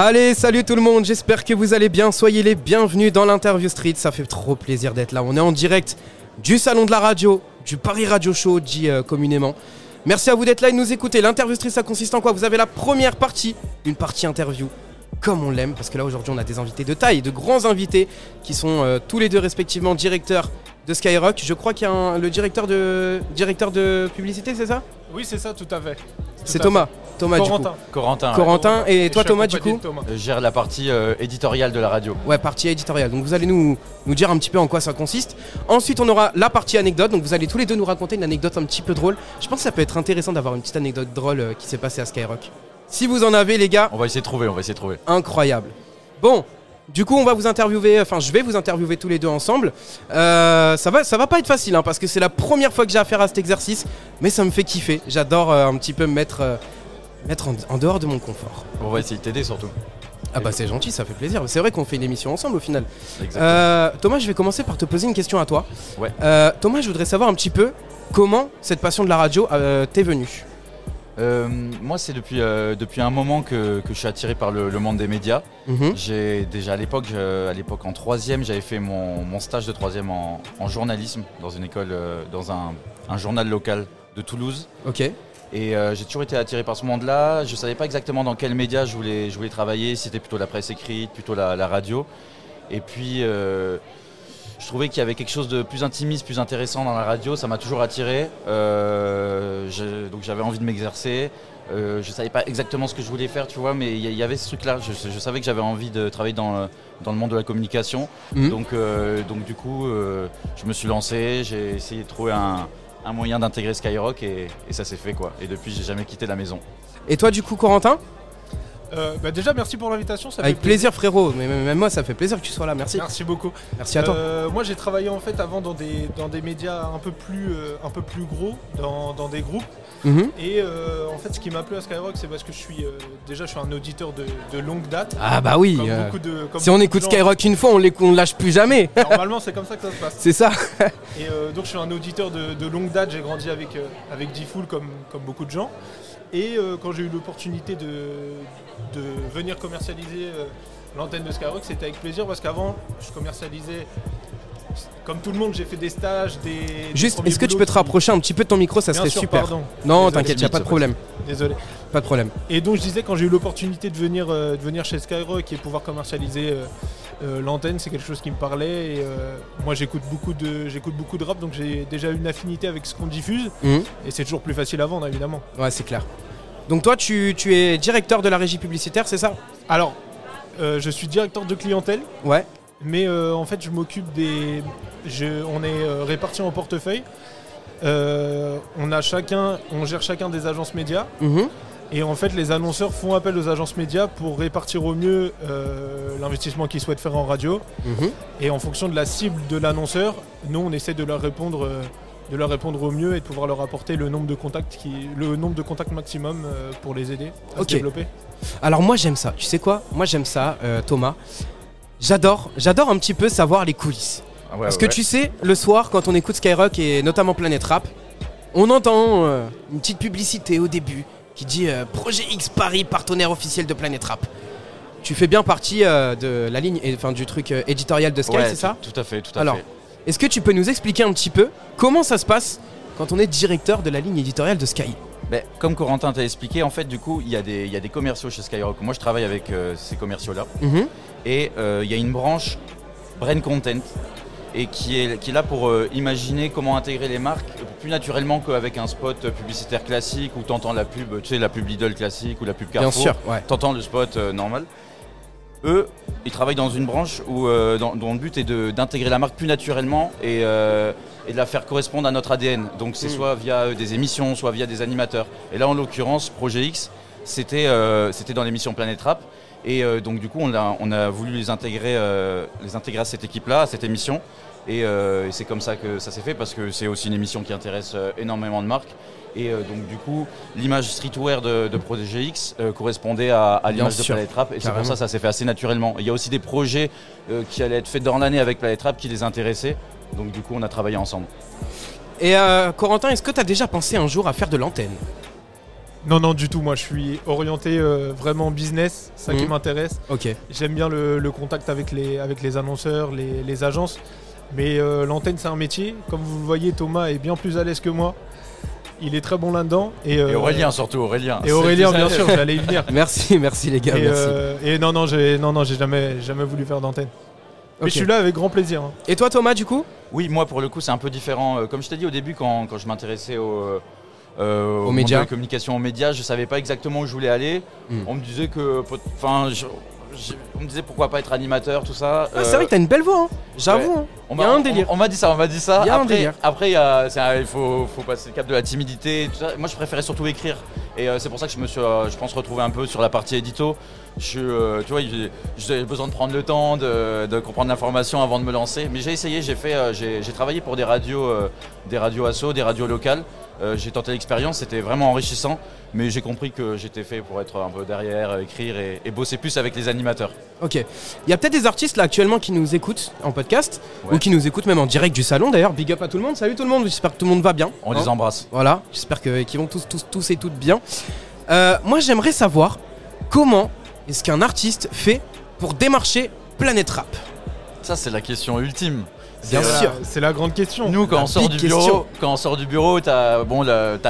Allez, salut tout le monde, j'espère que vous allez bien. Soyez les bienvenus dans l'Interview Street. Ça fait trop plaisir d'être là. On est en direct du salon de la radio, du Paris Radio Show, dit communément. Merci à vous d'être là et de nous écouter. L'Interview Street, ça consiste en quoi? Vous avez la première partie, une partie interview, comme on l'aime, parce que là aujourd'hui on a des invités de taille, de grands invités qui sont tous les deux respectivement directeurs de Skyrock. Je crois qu'il y a le directeur de publicité, c'est ça? Oui, c'est ça, tout à fait. C'est Thomas. Thomas du coup. Corentin. Et toi Thomas du coup? Je gère la partie éditoriale de la radio. Ouais, partie éditoriale. Donc vous allez nous dire un petit peu en quoi ça consiste. Ensuite on aura la partie anecdote. Donc vous allez tous les deux nous raconter une anecdote un petit peu drôle. Je pense que ça peut être intéressant d'avoir une petite anecdote drôle qui s'est passée à Skyrock. Si vous en avez les gars. On va essayer de trouver. Incroyable. Bon, du coup on va vous interviewer, je vais vous interviewer tous les deux ensemble. Ça va pas être facile hein, parce que c'est la première fois que j'ai affaire à cet exercice. Mais ça me fait kiffer. J'adore un petit peu me mettre en dehors de mon confort. On va essayer de t'aider surtout. Ah bah c'est gentil, ça fait plaisir. C'est vrai qu'on fait une émission ensemble au final. Exactement. Thomas, je vais commencer par te poser une question à toi. Ouais. Thomas, je voudrais savoir un petit peu comment cette passion de la radio t'est venue. Moi c'est depuis un moment que je suis attiré par le monde des médias. J'ai déjà à l'époque en troisième, j'avais fait mon stage de troisième en journalisme dans une école, dans un journal local de Toulouse. Ok. Et j'ai toujours été attiré par ce monde-là. Je ne savais pas exactement dans quel média je voulais travailler, si c'était plutôt la presse écrite, plutôt la radio. Et puis je trouvais qu'il y avait quelque chose de plus intimiste, plus intéressant dans la radio. Ça m'a toujours attiré. Donc j'avais envie de m'exercer. Je ne savais pas exactement ce que je voulais faire, tu vois, mais il y avait ce truc-là. Je savais que j'avais envie de travailler dans le monde de la communication. Donc du coup, je me suis lancé. J'ai essayé de trouver un moyen d'intégrer Skyrock et ça s'est fait quoi. Et depuis j'ai jamais quitté la maison. Et toi du coup Corentin? Déjà merci pour l'invitation. Avec plaisir frérot, mais même moi ça fait plaisir que tu sois là, merci. Merci beaucoup. Merci à toi. Moi j'ai travaillé en fait avant dans des médias un peu plus gros, dans des groupes. Et en fait ce qui m'a plu à Skyrock c'est parce que je suis un auditeur de longue date. Ah bah oui, si on écoute Skyrock une fois on lâche plus jamais. Normalement c'est comme ça que ça se passe. C'est ça. Et donc je suis un auditeur de longue date, j'ai grandi avec D-Fool comme beaucoup de gens. Et quand j'ai eu l'opportunité de venir commercialiser l'antenne de Skyrock, c'était avec plaisir parce qu'avant je commercialisais. Comme tout le monde, j'ai fait des stages, Juste, est-ce que tu peux te rapprocher un petit peu de ton micro, ça serait super. Pardon. Non, t'inquiète, il n'y a pas de problème. Désolé. Pas de problème. Et donc je disais, quand j'ai eu l'opportunité de venir chez Skyrock et pouvoir commercialiser l'antenne, c'est quelque chose qui me parlait. Et moi j'écoute beaucoup de rap, donc j'ai déjà une affinité avec ce qu'on diffuse. Et c'est toujours plus facile à vendre, évidemment. Ouais, c'est clair. Donc toi, tu es directeur de la régie publicitaire, c'est ça? Alors, je suis directeur de clientèle. Ouais. Mais en fait, je m'occupe on est répartis en portefeuille. On gère chacun des agences médias. Et en fait, les annonceurs font appel aux agences médias pour répartir au mieux l'investissement qu'ils souhaitent faire en radio. Et en fonction de la cible de l'annonceur, nous, on essaie de leur répondre au mieux et de pouvoir leur apporter le nombre de contacts maximum pour les aider à se développer. Alors moi, j'aime ça. Tu sais quoi? Moi, j'aime ça, Thomas. J'adore un petit peu savoir les coulisses. Parce que tu sais, le soir, quand on écoute Skyrock et notamment Planète Rap, on entend une petite publicité au début qui dit Projet X Paris, partenaire officiel de Planète Rap. Tu fais bien partie de la ligne, du truc éditorial de Sky, c'est ça? Tout à fait. Alors, est-ce que tu peux nous expliquer un petit peu comment ça se passe quand on est directeur de la ligne éditoriale de Sky? Comme Corentin t'a expliqué, en fait, du coup, il y a des commerciaux chez Skyrock. Moi, je travaille avec ces commerciaux-là. Et il y a une branche Brain Content et qui est là pour imaginer comment intégrer les marques plus naturellement qu'avec un spot publicitaire classique où tu entends la pub, tu sais, la pub Lidl classique ou la pub Carrefour. Bien sûr, ouais. Tu entends le spot normal. Eux, ils travaillent dans une branche dont le but est d'intégrer la marque plus naturellement et de la faire correspondre à notre ADN. Donc c'est soit via des émissions, soit via des animateurs. Et là, en l'occurrence, Projet X, c'était dans l'émission Planète Rap. Et donc du coup, on a voulu les intégrer à cette équipe-là, à cette émission. Et c'est comme ça que ça s'est fait parce que c'est aussi une émission qui intéresse énormément de marques. Et donc du coup, l'image streetwear de Projet X correspondait à l'image de Planète Rap. Et c'est pour ça que ça s'est fait assez naturellement. Il y a aussi des projets qui allaient être faits dans l'année avec Planète Rap qui les intéressaient. Donc du coup, on a travaillé ensemble. Et Corentin, est-ce que tu as déjà pensé un jour à faire de l'antenne ? Non, du tout. Moi, je suis orienté vraiment business, ça qui m'intéresse. Ok. J'aime bien le contact avec les annonceurs, les agences. Mais l'antenne, c'est un métier. Comme vous le voyez, Thomas est bien plus à l'aise que moi. Il est très bon là-dedans. Et Aurélien surtout, Aurélien. Et Aurélien, bien sûr, j'allais y venir. Merci les gars. Merci. Et non, j'ai jamais voulu faire d'antenne. Mais je suis là avec grand plaisir. Hein. Et toi Thomas, du coup? Oui, moi pour le coup c'est un peu différent. Comme je t'ai dit au début, quand je m'intéressais au médias, monde de la communication aux médias, je savais pas exactement où je voulais aller. On me disait que, on me disait pourquoi pas être animateur, tout ça. C'est vrai que t'as une belle voix, hein. J'avoue. Ouais. Il y a un délire. On m'a dit ça. Il y a un délire. Après, il faut passer le cap de la timidité. Et tout ça. Moi, je préférais surtout écrire. Et c'est pour ça que je me suis, je pense, retrouvé un peu sur la partie édito. Tu vois, j'ai besoin de prendre le temps, de comprendre l'information avant de me lancer. Mais j'ai essayé, j'ai travaillé pour des radios assos, des radios locales. J'ai tenté l'expérience, c'était vraiment enrichissant. Mais j'ai compris que j'étais fait pour être un peu derrière, écrire et bosser plus avec les animateurs. Ok. Il y a peut-être des artistes là actuellement qui nous écoutent en podcast ou qui nous écoutent même en direct du salon d'ailleurs. Big up à tout le monde. Salut tout le monde. J'espère que tout le monde va bien. On les embrasse. Voilà. J'espère qu'ils vont tous et toutes bien. Moi j'aimerais savoir comment est-ce qu'un artiste fait pour démarcher Planète Rap. Ça c'est la question ultime. Bien sûr. C'est la grande question. Nous, quand on sort du bureau, t'as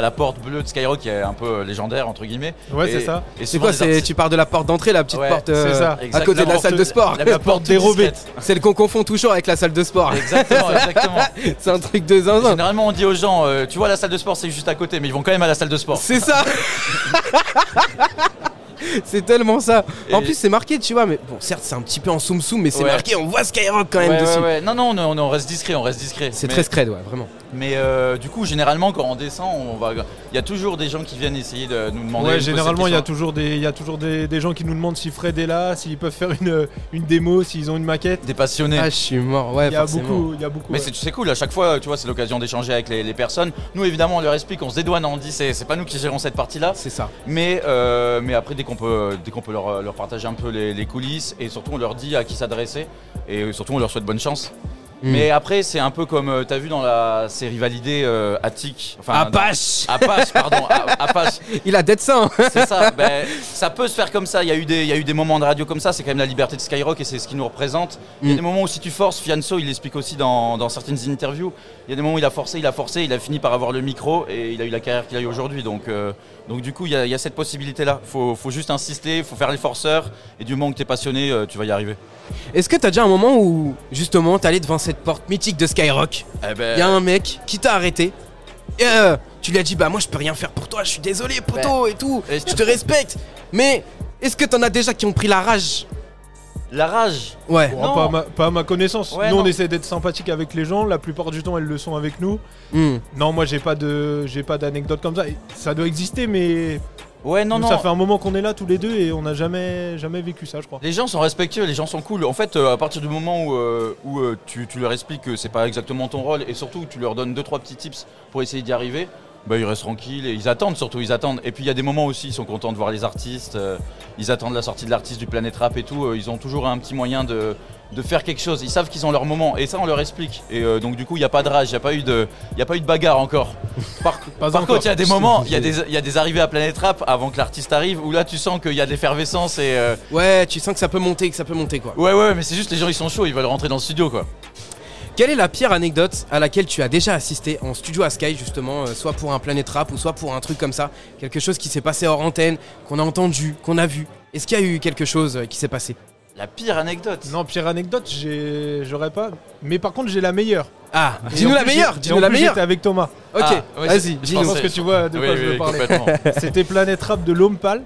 la porte bleue de Skyrock qui est un peu légendaire entre guillemets. Ouais, c'est ça. Et c'est quoi, tu pars de la porte d'entrée, la petite porte à côté de la salle de sport. La porte dérobée. Celle qu'on confond toujours avec la salle de sport. Exactement. C'est un truc de zinzin. Généralement, on dit aux gens, tu vois, la salle de sport, c'est juste à côté, mais ils vont quand même à la salle de sport. C'est ça. C'est tellement ça. En plus, c'est marqué, tu vois, mais bon, certes, c'est un petit peu en soum-soum, mais c'est marqué, on voit Skyrock quand même dessus. Ouais. Non, on reste discret, C'est très scred, ouais, vraiment. Mais du coup, généralement, quand on descend, il y a toujours des gens qui viennent essayer de nous demander. Ouais, généralement, il y a toujours des gens qui nous demandent si Fred est là, s'ils peuvent faire une démo, s'ils ont une maquette. Des passionnés. Ah, je suis mort, ouais, forcément. Il y a beaucoup. Mais c'est cool, à chaque fois, tu vois, c'est l'occasion d'échanger avec les personnes. Nous, évidemment, on leur explique, on se dédouane, on dit, c'est pas nous qui gérons cette partie-là. C'est ça. Mais après, dès qu'on peut leur partager un peu les coulisses, et surtout, on leur dit à qui s'adresser, et surtout, on leur souhaite bonne chance. Mais après, c'est un peu comme t'as vu dans la série validée Attic. Apache. Apache. Il a d'être ça. C'est ça. Ça peut se faire comme ça. Il y a eu des moments de radio comme ça. C'est quand même la liberté de Skyrock et c'est ce qui nous représente. Il y a des moments où si tu forces, Fianso, il l'explique aussi dans certaines interviews. Il y a des moments où il a forcé, il a fini par avoir le micro et il a eu la carrière qu'il a eu aujourd'hui. Donc du coup, il y a cette possibilité-là. Faut juste insister, faut faire les forceurs et du moment que tu es passionné, tu vas y arriver. Est-ce que t'as déjà un moment où justement t'es allé devant cette porte mythique de Skyrock, il y a un mec qui t'a arrêté et tu lui as dit bah moi je peux rien faire pour toi, je suis désolé poto et tout, je te respecte, mais est-ce que t'en as déjà qui ont pris la rage? La rage? Ouais. Bon, pas à ma connaissance. Ouais, nous on essaie d'être sympathique avec les gens, la plupart du temps elles le sont avec nous. Non, moi j'ai pas d'anecdote comme ça. Ça doit exister mais... Ouais, non. Ça fait un moment qu'on est là tous les deux et on n'a jamais vécu ça, je crois. Les gens sont respectueux, les gens sont cool. En fait, à partir du moment où tu leur expliques que c'est pas exactement ton rôle et surtout tu leur donnes 2-3 petits tips pour essayer d'y arriver, ils restent tranquilles et ils attendent. Et puis il y a des moments aussi, ils sont contents de voir les artistes, ils attendent la sortie de l'artiste du Planète Rap et tout. Ils ont toujours un petit moyen de faire quelque chose. Ils savent qu'ils ont leur moment et ça on leur explique. Et donc du coup il n'y a pas de rage, il n'y a pas eu de bagarre encore. Par contre il y a des moments, il y a des arrivées à Planète Rap avant que l'artiste arrive où là tu sens qu'il y a de l'effervescence et ouais, tu sens que ça peut monter quoi. Ouais, mais c'est juste les gens ils sont chauds, ils veulent rentrer dans le studio quoi. Quelle est la pire anecdote à laquelle tu as déjà assisté en studio à Sky justement, soit pour un Planète Rap ou soit pour un truc comme ça, quelque chose qui s'est passé hors antenne, qu'on a entendu, qu'on a vu? Est-ce qu'il y a eu quelque chose qui s'est passé? La pire anecdote? Non, pire anecdote, j'aurais pas. Mais par contre, j'ai la meilleure. Ah, dis-nous la meilleure. J'étais avec Thomas. Ok, vas-y, dis-nous. Je pense que tu vois de quoi je veux parler. C'était Planète Rap de L'Homme-Pâle.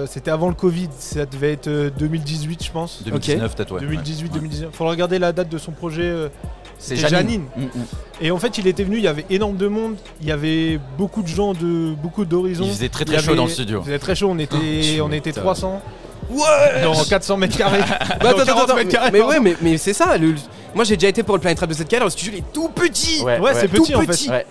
C'était avant le Covid, ça devait être 2018 je pense. 2019 peut-être, ouais. 2018-2019. Faudra regarder la date de son projet. C'est Janine. Et en fait il était venu, il y avait énormément de monde, il y avait beaucoup de gens de beaucoup d'horizons. Il faisait très chaud dans le studio. Il faisait très chaud, on était 300. Ouais. Dans 400 mètres carrés. Attends. Mais ouais, mais c'est ça. Moi j'ai déjà été pour le Planète Rap de cette carrière, le studio il est tout petit. Ouais, c'est petit en fait. Ouais.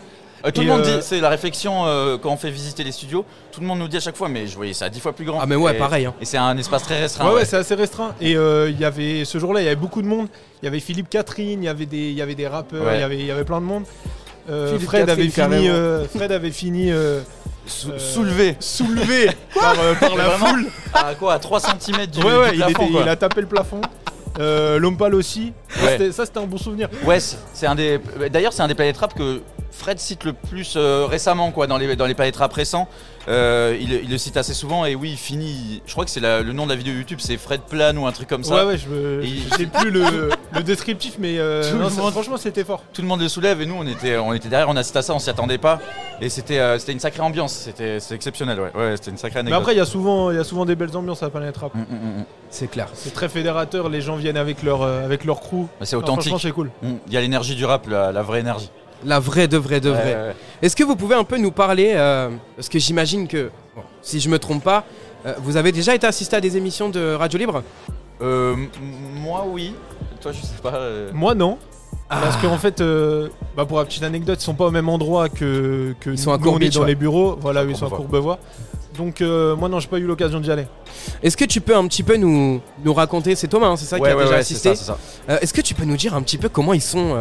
Tout le monde dit, c'est la réflexion quand on fait visiter les studios, tout le monde nous dit à chaque fois, mais je voyais ça 10 fois plus grand. Ah mais ouais, pareil. Et c'est un espace très restreint. Ouais, c'est assez restreint. Et il y avait ce jour-là, il y avait beaucoup de monde. Il y avait Philippe Catherine, il y avait des rappeurs, il y avait plein de monde. Fred avait fini soulevé par la foule. À 3 cm du Ouais, plafond, il a tapé le plafond. Lompal aussi. Ouais. Ça c'était un bon souvenir. Ouais, d'ailleurs c'est un des Planet Rap que Fred cite le plus récemment quoi, dans les Planet Rap récents. Il le cite assez souvent et oui, il finit. Je crois que c'est le nom de la vidéo YouTube, c'est Fred Plane ou un truc comme ça. Ouais, je sais plus le descriptif, mais franchement c'était fort. Tout le monde le soulève et nous on était derrière, on assiste à ça, on s'y attendait pas et c'était une sacrée ambiance, c'était exceptionnel, ouais, c'était une sacrée anecdote. Mais après il y a souvent des belles ambiances à Planet Rap. C'est clair. C'est très fédérateur, les gens viennent avec leur crew. Bah, c'est authentique. Franchement c'est cool. Il y a l'énergie du rap, la vraie énergie. La vraie de vraie. Ouais. Est-ce que vous pouvez un peu nous parler, parce que j'imagine que, si je me trompe pas, vous avez déjà été assisté à des émissions de Radio Libre ? Moi oui, toi je sais pas. Moi non. Parce qu'en fait, pour la petite anecdote, ils sont pas au même endroit que ils sont à nous, on est dans ouais. les bureaux. Voilà, ils sont à Courbevoie. Donc moi non, j'ai pas eu l'occasion d'y aller. Est-ce que tu peux un petit peu nous raconter, c'est Thomas, c'est ça qui a déjà assisté. C'est ça. Est-ce que tu peux nous dire un petit peu comment ils sont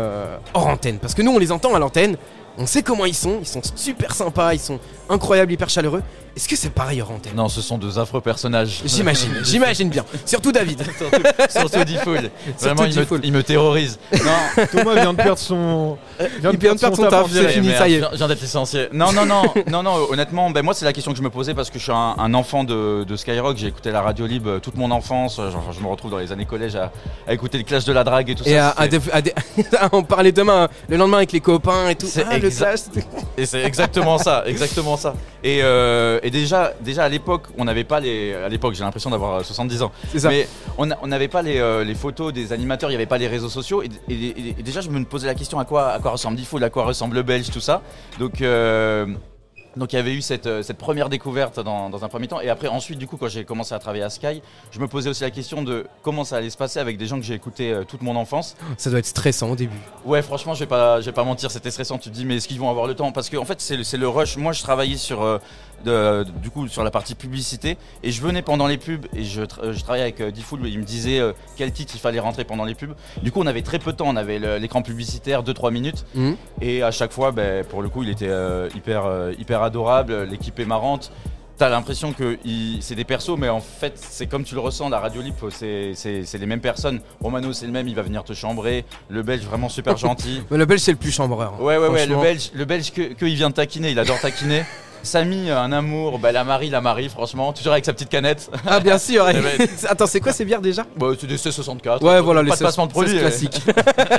hors antenne ? Parce que nous on les entend à l'antenne, on sait comment ils sont super sympas, ils sont incroyables, hyper chaleureux. Est-ce que c'est pareil hors antenne ? Non, ce sont deux affreux personnages. J'imagine bien. Surtout David. Surtout D-Fool. Vraiment, il me terrorise. Non, Thomas vient de perdre son. Il vient de perdre son taf, c'est fini, ça y est. Je viens d'être licencié. Non, honnêtement, moi c'est la question que je me posais parce que je suis un enfant de Skyrock. J'ai écouté la radio libre toute mon enfance. Genre, je me retrouve dans les années collège à écouter le Clash de la Drague et tout ça. Et à en parler demain, le lendemain avec les copains et tout. Le Clash. Et c'est exactement ça. Et déjà à l'époque, on n'avait pas à l'époque, j'ai l'impression d'avoir 70 ans. C'est ça. Mais on n'avait pas les photos des animateurs, il n'y avait pas les réseaux sociaux. Et déjà, je me posais la question à quoi ressemble D-Fool, à quoi ressemble le Belge, tout ça. Donc il y avait eu cette première découverte dans un premier temps. Et après, ensuite, du coup, quand j'ai commencé à travailler à Sky, je me posais aussi la question de comment ça allait se passer avec des gens que j'ai écoutés toute mon enfance. Ça doit être stressant au début. Ouais, franchement, je vais pas mentir, c'était stressant. Tu te dis, mais est-ce qu'ils vont avoir le temps ? Parce qu'en fait, c'est le rush. Moi, je travaillais sur la partie publicité et je venais pendant les pubs et je travaillais avec D-Fool. Il me disait quel titre il fallait rentrer pendant les pubs. Du coup, on avait très peu de temps. On avait l'écran publicitaire, 2-3 minutes. Et à chaque fois, pour le coup, il était hyper adorable. L'équipe est marrante. T'as l'impression que c'est des persos, mais en fait, c'est comme tu le ressens, la radio libre, c'est les mêmes personnes. Romano, c'est le même, il va venir te chambrer. Le Belge, vraiment super gentil. Le Belge, c'est le plus chambreur. Ouais, le Belge que il vient de taquiner, il adore taquiner. Samy, un amour, la Marie, franchement, toujours avec sa petite canette. Ah, bien sûr. Attends, c'est quoi ces bières déjà ? C'est des C64. Ouais, voilà, pas de placement de produit. Classique.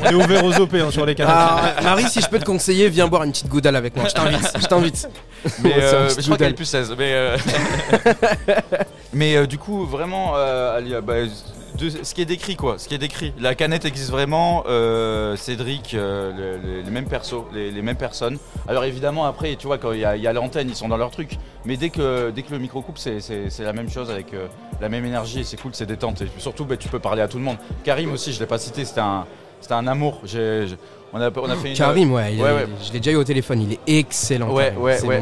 On est ouvert aux OP sur les canettes. Marie, si je peux te conseiller, viens boire une petite goudale avec moi. Je t'invite. Mais je crois qu'elle est plus 16. Mais du coup, vraiment, ce qui est décrit, quoi. Ce qui est décrit. La canette existe vraiment. Cédric, les mêmes persos, les mêmes personnes. Alors évidemment, après, tu vois, quand il y a l'antenne, ils sont dans leur truc. Mais dès que le micro coupe, c'est la même chose avec la même énergie. Et c'est cool, c'est détente. Et surtout, tu peux parler à tout le monde. Karim aussi, je l'ai pas cité. C'était un amour. On a fait Karim, je l'ai déjà eu au téléphone, il est excellent. Ouais.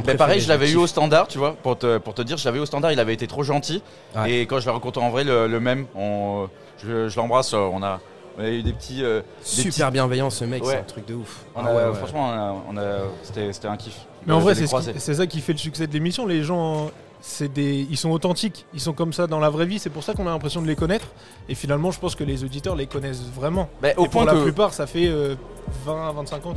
Mais pareil, je l'avais eu au standard, tu vois, pour te dire, je l'avais eu au standard, il avait été trop gentil. Ouais. Et quand je l'ai rencontré en vrai, le même, je l'embrasse, on a eu des petits. Super bienveillant ce mec, c'est un truc de ouf. Franchement, c'était un kiff. Mais en vrai, c'est ça qui fait le succès de l'émission, les gens. Ils sont authentiques, ils sont comme ça dans la vraie vie, c'est pour ça qu'on a l'impression de les connaître. Et finalement, je pense que les auditeurs les connaissent vraiment. Et pour la plupart, ça fait 20-25 ans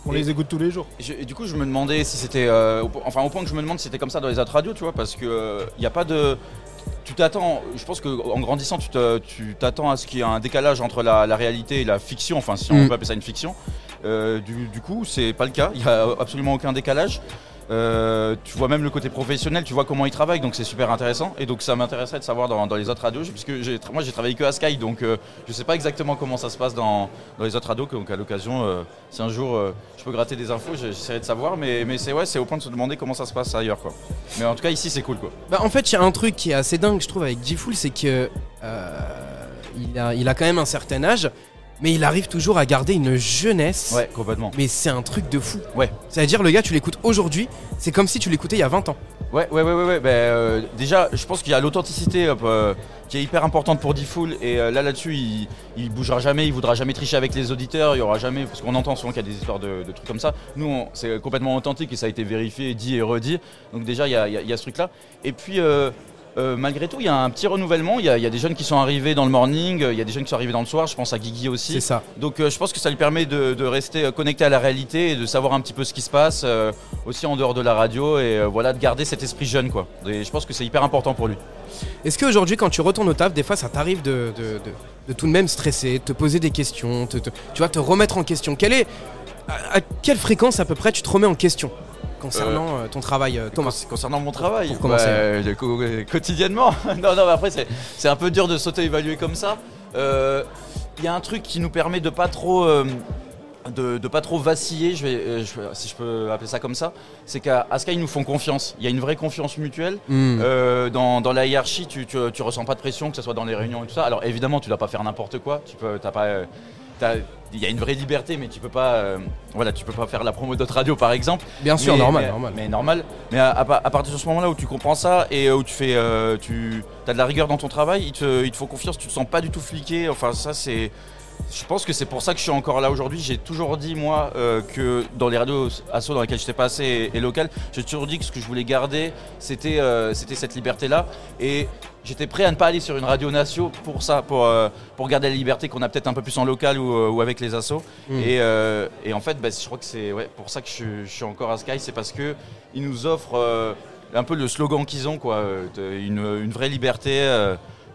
qu'on les écoute tous les jours. Du coup, je me demandais si c'était. Au point que je me demande si c'était comme ça dans les autres radios, tu vois, parce que il n'y a pas de. Tu t'attends, je pense qu'en grandissant, tu t'attends à ce qu'il y ait un décalage entre la réalité et la fiction, enfin, si on peut appeler ça une fiction. Du coup, c'est pas le cas, il n'y a absolument aucun décalage. Tu vois même le côté professionnel, tu vois comment ils travaillent, donc c'est super intéressant. Et donc ça m'intéresserait de savoir dans les autres radios, puisque moi j'ai travaillé que à Sky, donc je sais pas exactement comment ça se passe dans les autres radios. Donc à l'occasion, si un jour je peux gratter des infos, j'essaierai de savoir. Mais c'est au point de se demander comment ça se passe ailleurs, quoi. Mais en tout cas ici c'est cool, quoi. En fait il y a un truc qui est assez dingue, je trouve, avec D-Fool, c'est que il a quand même un certain âge. mais il arrive toujours à garder une jeunesse. Ouais, complètement. Mais c'est un truc de fou. Ouais. C'est-à-dire, le gars, tu l'écoutes aujourd'hui, c'est comme si tu l'écoutais il y a 20 ans. Ouais. Déjà, je pense qu'il y a l'authenticité qui est hyper importante pour D-Fool. Et là-dessus, il bougera jamais, il voudra jamais tricher avec les auditeurs. Il y aura jamais, parce qu'on entend souvent qu'il y a des histoires de trucs comme ça. Nous, c'est complètement authentique et ça a été vérifié, dit et redit. Donc déjà, il y a ce truc-là. Et puis, malgré tout, il y a un petit renouvellement. Il y a des jeunes qui sont arrivés dans le morning, il y a des jeunes qui sont arrivés dans le soir. Je pense à Guigui aussi. C'est ça. Donc je pense que ça lui permet de rester connecté à la réalité et de savoir un petit peu ce qui se passe aussi en dehors de la radio et de garder cet esprit jeune, quoi. Et je pense que c'est hyper important pour lui. Est-ce qu'aujourd'hui, quand tu retournes au taf, des fois ça t'arrive de tout de même stresser, de te poser des questions, tu vois, te remettre en question? À quelle fréquence à peu près tu te remets en question concernant ton travail, Thomas? Concernant mon travail, pour commencer. Quotidiennement. non, mais après c'est un peu dur de s'auto-évaluer comme ça. Il y a un truc qui nous permet de pas trop vaciller, si je peux appeler ça comme ça, c'est qu'à Sky ils nous font confiance. Il y a une vraie confiance mutuelle. Dans la hiérarchie, tu ressens pas de pression, que ce soit dans les réunions et tout ça. Alors évidemment, tu dois pas faire n'importe quoi. Il y a une vraie liberté, mais tu peux pas faire la promo d'autres radios par exemple. Bien sûr, normal. Mais à partir de ce moment-là où tu comprends ça et où tu as de la rigueur dans ton travail, il te faut confiance. Tu te sens pas du tout fliqué. Enfin, ça c'est. Je pense que c'est pour ça que je suis encore là aujourd'hui. J'ai toujours dit, moi, que dans les radios asso dans lesquelles j'étais passé et locales, j'ai toujours dit que ce que je voulais garder, c'était cette liberté-là. Et j'étais prêt à ne pas aller sur une radio nation pour ça, pour garder la liberté qu'on a peut-être un peu plus en local ou avec les assos. Et en fait, je crois que c'est pour ça que je suis encore à Sky, c'est parce qu'ils nous offrent un peu le slogan qu'ils ont, quoi, une vraie liberté.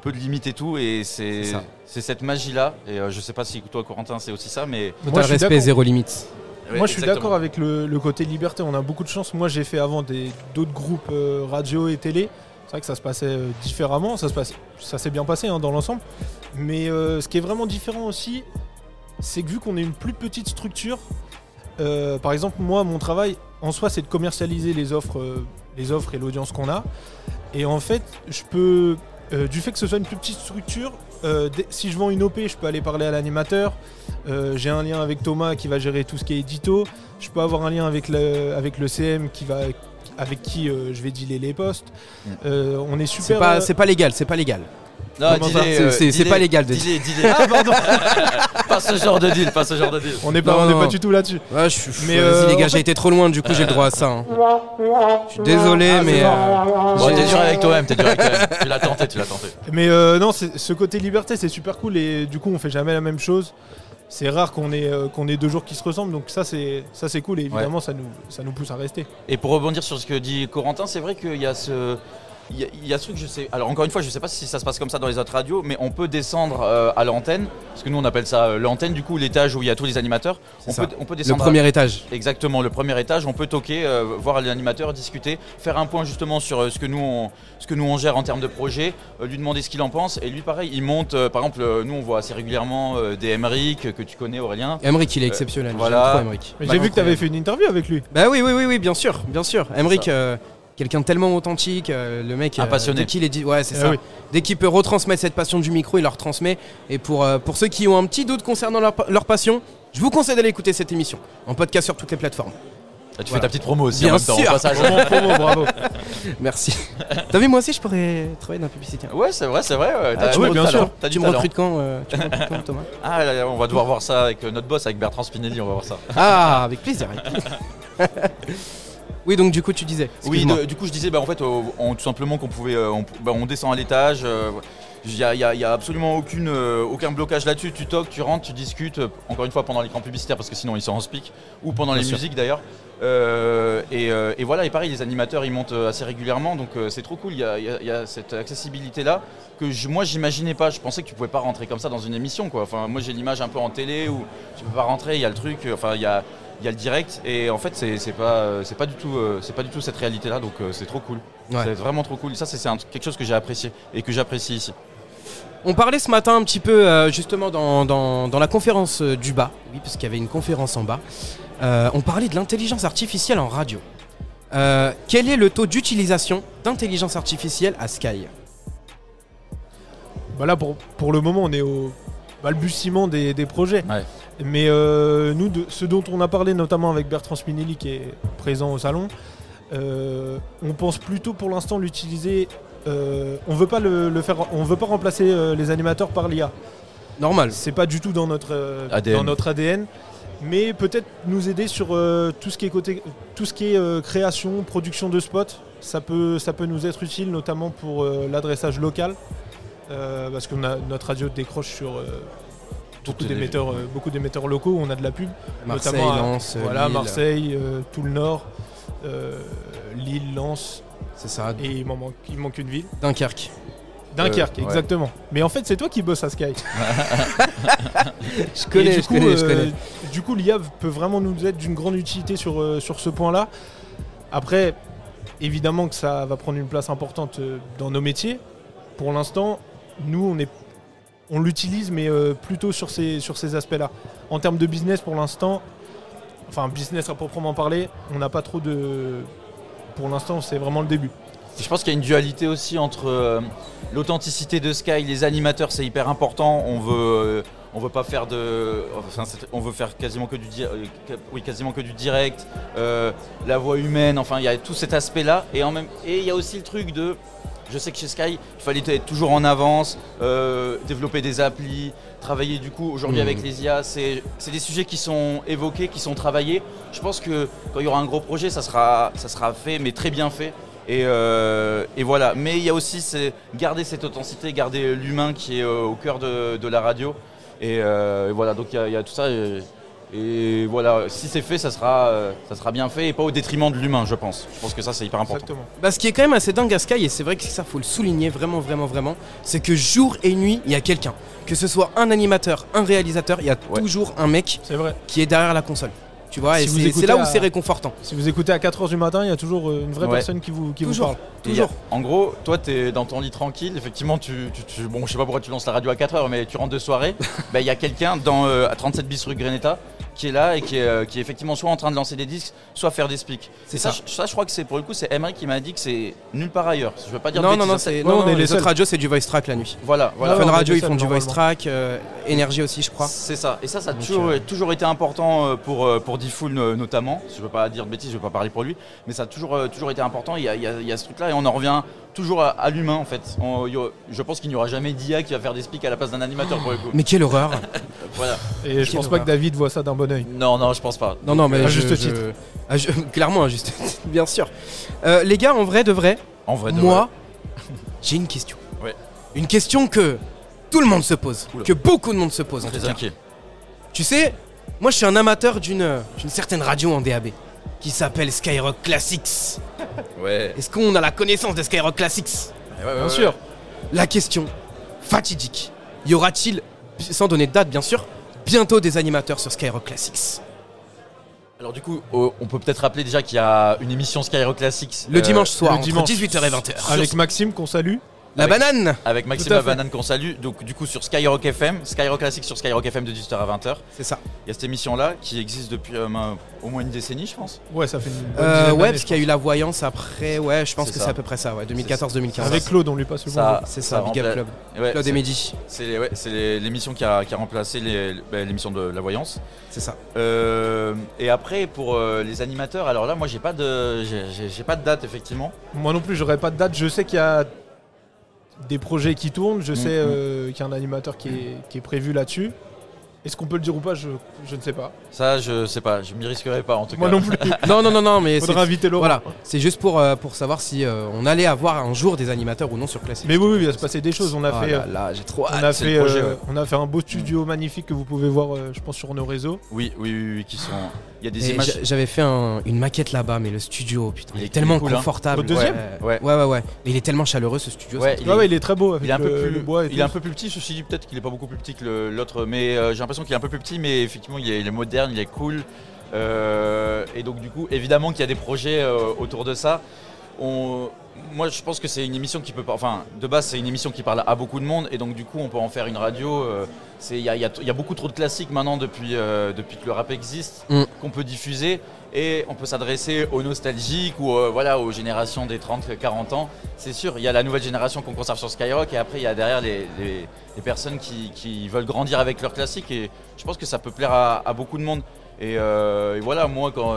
Peu de limites et tout, et c'est cette magie-là. Et je sais pas si toi, Corentin, c'est aussi ça, mais. Moi, le respect, zéro limite. Moi, je suis d'accord avec le côté liberté. On a beaucoup de chance. Moi, j'ai fait avant d'autres groupes radio et télé. C'est vrai que ça se passait différemment. Ça s'est bien passé dans l'ensemble. Mais ce qui est vraiment différent aussi, c'est que vu qu'on est une plus petite structure, par exemple, moi, mon travail en soi, c'est de commercialiser les offres et l'audience qu'on a. Et en fait, je peux. Du fait que ce soit une plus petite structure, si je vends une OP, je peux aller parler à l'animateur. J'ai un lien avec Thomas qui va gérer tout ce qui est édito. Je peux avoir un lien avec le CM avec qui je vais dealer les postes. On est super. C'est pas légal. Non, c'est pas légal de dire. Ah, pardon. Pas ce genre de deal. On n'est pas du tout là-dessus. Ouais, vas-y les gars, j'ai été trop loin, du coup j'ai le droit à ça. Hein. Je suis désolé, mais. Bon, t'es dur avec toi-même. Tu l'as tenté. Mais non, ce côté liberté, c'est super cool et du coup, on fait jamais la même chose. C'est rare qu'on ait 2 jours qui se ressemblent, donc ça c'est cool et évidemment ça nous pousse à rester. Et pour rebondir sur ce que dit Corentin, c'est vrai qu'il y a ce. Il y a ce truc, je sais. Alors encore une fois, je sais pas si ça se passe comme ça dans les autres radios, mais on peut descendre à l'antenne, parce que nous on appelle ça l'antenne, du coup l'étage où il y a tous les animateurs. On peut descendre. Le premier étage. Exactement, le premier étage. On peut toquer, voir l'animateur, discuter, faire un point justement sur ce que nous on gère en termes de projet, lui demander ce qu'il en pense. Et lui pareil, il monte. Par exemple, nous on voit assez régulièrement des Emeric que tu connais, Aurélien. Emeric, il est exceptionnel. Voilà. Mais j'ai vu que tu avais fait une interview avec lui. Bah oui, bien sûr. Emeric. Quelqu'un de tellement authentique, le mec, un passionné. Dès qu'il est dit, ouais, c'est ça. Oui. Dès qu'il peut retransmettre cette passion du micro, il la retransmet. Et pour ceux qui ont un petit doute concernant leur passion, je vous conseille d'aller écouter cette émission en podcast sur toutes les plateformes. Ah, tu fais ta petite promo aussi. Bien en même temps, sûr. passage. Promo, bravo. Merci. T'as vu, moi aussi, je pourrais travailler dans la publicité. Ouais, c'est vrai. Oui, bien sûr. Tu me recrutes quand, Thomas? Ah, là, on va devoir voir ça avec notre boss, avec Bertrand Spinelli. On va voir ça. Ah, avec plaisir. Oui, donc du coup tu disais. Oui, du coup je disais en fait tout simplement qu'on pouvait on descend à l'étage. Il y a absolument aucun blocage là-dessus. Tu toques, tu rentres, tu discutes. Encore une fois pendant l'écran publicitaire parce que sinon ils sont en speak ou pendant les musiques d'ailleurs. Et voilà, et pareil les animateurs ils montent assez régulièrement donc c'est trop cool. Il y a cette accessibilité là que moi j'imaginais pas. Je pensais que tu pouvais pas rentrer comme ça dans une émission quoi. Enfin moi j'ai l'image un peu en télé où tu peux pas rentrer. Il y a le truc. Enfin il y a le direct et en fait c'est pas du tout cette réalité là donc c'est trop cool. Ouais. C'est vraiment trop cool. Ça c'est quelque chose que j'ai apprécié et que j'apprécie ici. On parlait ce matin un petit peu justement dans la conférence du bas, oui parce qu'il y avait une conférence en bas. On parlait de l'intelligence artificielle en radio. Quel est le taux d'utilisation d'intelligence artificielle à Sky ? Bah là pour le moment on est balbutiements des projets. Ouais. Mais nous, ce dont on a parlé notamment avec Bertrand Spinelli qui est présent au salon, on pense plutôt pour l'instant l'utiliser. On veut pas on veut pas remplacer les animateurs par l'IA. Normal. C'est pas du tout dans notre ADN. Mais peut-être nous aider sur tout ce qui est création, production de spots. Ça peut nous être utile, notamment pour l'adressage local, parce que notre radio décroche sur beaucoup d'émetteurs locaux où on a de la pub, Marseille, notamment Lens, Lille. Marseille, tout le Nord, Lille, Lens. C'est ça. Et il manque une ville. Dunkerque. Dunkerque, ouais. Exactement. Mais en fait, c'est toi qui bosses à Sky. Je connais. Du coup, l'IA peut vraiment nous être d'une grande utilité sur ce point-là. Après, évidemment que ça va prendre une place importante dans nos métiers. Pour l'instant, nous, on l'utilise, mais plutôt sur ces aspects-là. En termes de business, pour l'instant, enfin, business à proprement parler, on n'a pas trop de... Pour l'instant, c'est vraiment le début. Je pense qu'il y a une dualité aussi entre l'authenticité de Sky, les animateurs, c'est hyper important. On veut pas faire on veut faire quasiment que du direct, la voix humaine. Enfin, il y a tout cet aspect-là. Et il y a aussi le truc de, je sais que chez Sky, il fallait être toujours en avance, développer des applis, travailler du coup aujourd'hui avec les IA. C'est des sujets qui sont évoqués, qui sont travaillés. Je pense que quand il y aura un gros projet, ça sera fait, mais très bien fait. Et voilà, mais il y a aussi garder cette authenticité, garder l'humain qui est au cœur de la radio. Et voilà, donc il y a tout ça. Et voilà, si c'est fait, ça sera bien fait et pas au détriment de l'humain, je pense. Je pense que ça, c'est hyper important. Exactement. Bah, ce qui est quand même assez dingue à Sky, et c'est vrai que ça faut le souligner vraiment, c'est que jour et nuit, il y a quelqu'un. Que ce soit un animateur, un réalisateur, il y a toujours un mec qui est derrière la console. Tu vois, et c'est là où c'est réconfortant. Si vous écoutez à 4h du matin, il y a toujours une vraie personne qui vous parle. Toujours. En gros, toi, tu es dans ton lit tranquille. Effectivement, bon, je sais pas pourquoi tu lances la radio à 4h, mais tu rentres de soirée. Il y a quelqu'un à 37 bis rue Greneta qui est là et qui est effectivement soit en train de lancer des disques, soit faire des speaks. C'est ça. Je crois que c'est pour le coup, c'est Emery qui m'a dit que c'est nulle part ailleurs. Je veux pas dire les autres radios, c'est du voice track la nuit. Voilà. Fun Radio, ils font du voice track. Énergie aussi, je crois. C'est ça. Et ça a toujours été important pour Diffoul notamment. Je veux pas dire de bêtises, je veux pas parler pour lui, mais ça a toujours été important. Il y a ce truc-là et on en revient toujours à l'humain en fait. Je pense qu'il n'y aura jamais d'IA qui va faire des speaks à la place d'un animateur pour le coup. Mais quelle horreur. Voilà. Et je pense pas que David voit ça d'un bon oeil. Non, je pense pas. Non, mais à juste titre. Clairement, à juste titre, bien sûr. Les gars, en vrai de vrai, moi, j'ai une question. Ouais. Une question que tout le monde se pose, que beaucoup de monde se pose en tout Très cas. inquiet. Tu sais, moi je suis un amateur d'une certaine radio en DAB qui s'appelle Skyrock Classics. Ouais. Est-ce qu'on a la connaissance de Skyrock Classics? Bien sûr. La question fatidique. Y aura-t-il, sans donner de date bien sûr, bientôt des animateurs sur Skyrock Classics? Alors du coup, on peut peut-être rappeler déjà qu'il y a une émission Skyrock Classics le dimanche soir, le entre dimanche, 18h et 20h. Avec Maxime qu'on salue. La banane. Avec Maxime la banane qu'on salue, donc du coup sur Skyrock FM, Skyrock Classics sur Skyrock FM de 18h à 20h. C'est ça. Il y a cette émission-là qui existe depuis au moins une décennie, je pense. Ouais, ça fait une bonne dizaine d'années, parce qu'il y a eu la voyance après, je pense que c'est à peu près ça, 2014-2015. Avec Claude, on lui passe le bonjour. C'est ça, Big Up Club. Ouais, Claude et Mehdi. C'est l'émission qui a remplacé l'émission de la voyance. C'est ça. Et après, pour les animateurs, alors là, moi, j'ai pas de date, effectivement. Moi non plus, j'aurais pas de date. Je sais qu'il y a des projets qui tournent, je sais qu'il y a un animateur qui est prévu là-dessus. Est-ce qu'on peut le dire ou pas, je ne sais pas. Ça, je sais pas, je m'y risquerai pas en tout cas. Moi non plus. non, mais faudra inviter Laurent. Voilà, c'est juste pour savoir si on allait avoir un jour des animateurs ou non sur Classic. Mais oui, il va se passer des choses. On a fait. Là, j'ai trop hâte. On a fait un beau studio magnifique que vous pouvez voir, je pense, sur nos réseaux. Oui, qui sont. Il y a des images. J'avais fait une maquette là-bas, mais le studio, putain, il est tellement confortable. Le deuxième. Ouais. Mais il est tellement chaleureux ce studio. Ouais, il est très beau. Il est un peu plus petit. Ceci dit, peut-être qu'il est pas beaucoup plus petit que l'autre, mais j'ai l'impression qu'il est un peu plus petit, mais effectivement il est moderne, il est cool. Et donc du coup, évidemment qu'il y a des projets autour de ça. moi, je pense que c'est une émission qui peut pas. Enfin, de base, c'est une émission qui parle à beaucoup de monde, et donc du coup, on peut en faire une radio. Il y a beaucoup trop de classiques maintenant depuis que le rap existe, qu'on peut diffuser, et on peut s'adresser aux nostalgiques ou aux générations des 30-40 ans. C'est sûr, il y a la nouvelle génération qu'on conserve sur Skyrock, et après, il y a derrière les personnes qui veulent grandir avec leurs classiques, et je pense que ça peut plaire à beaucoup de monde. Et voilà, moi, quand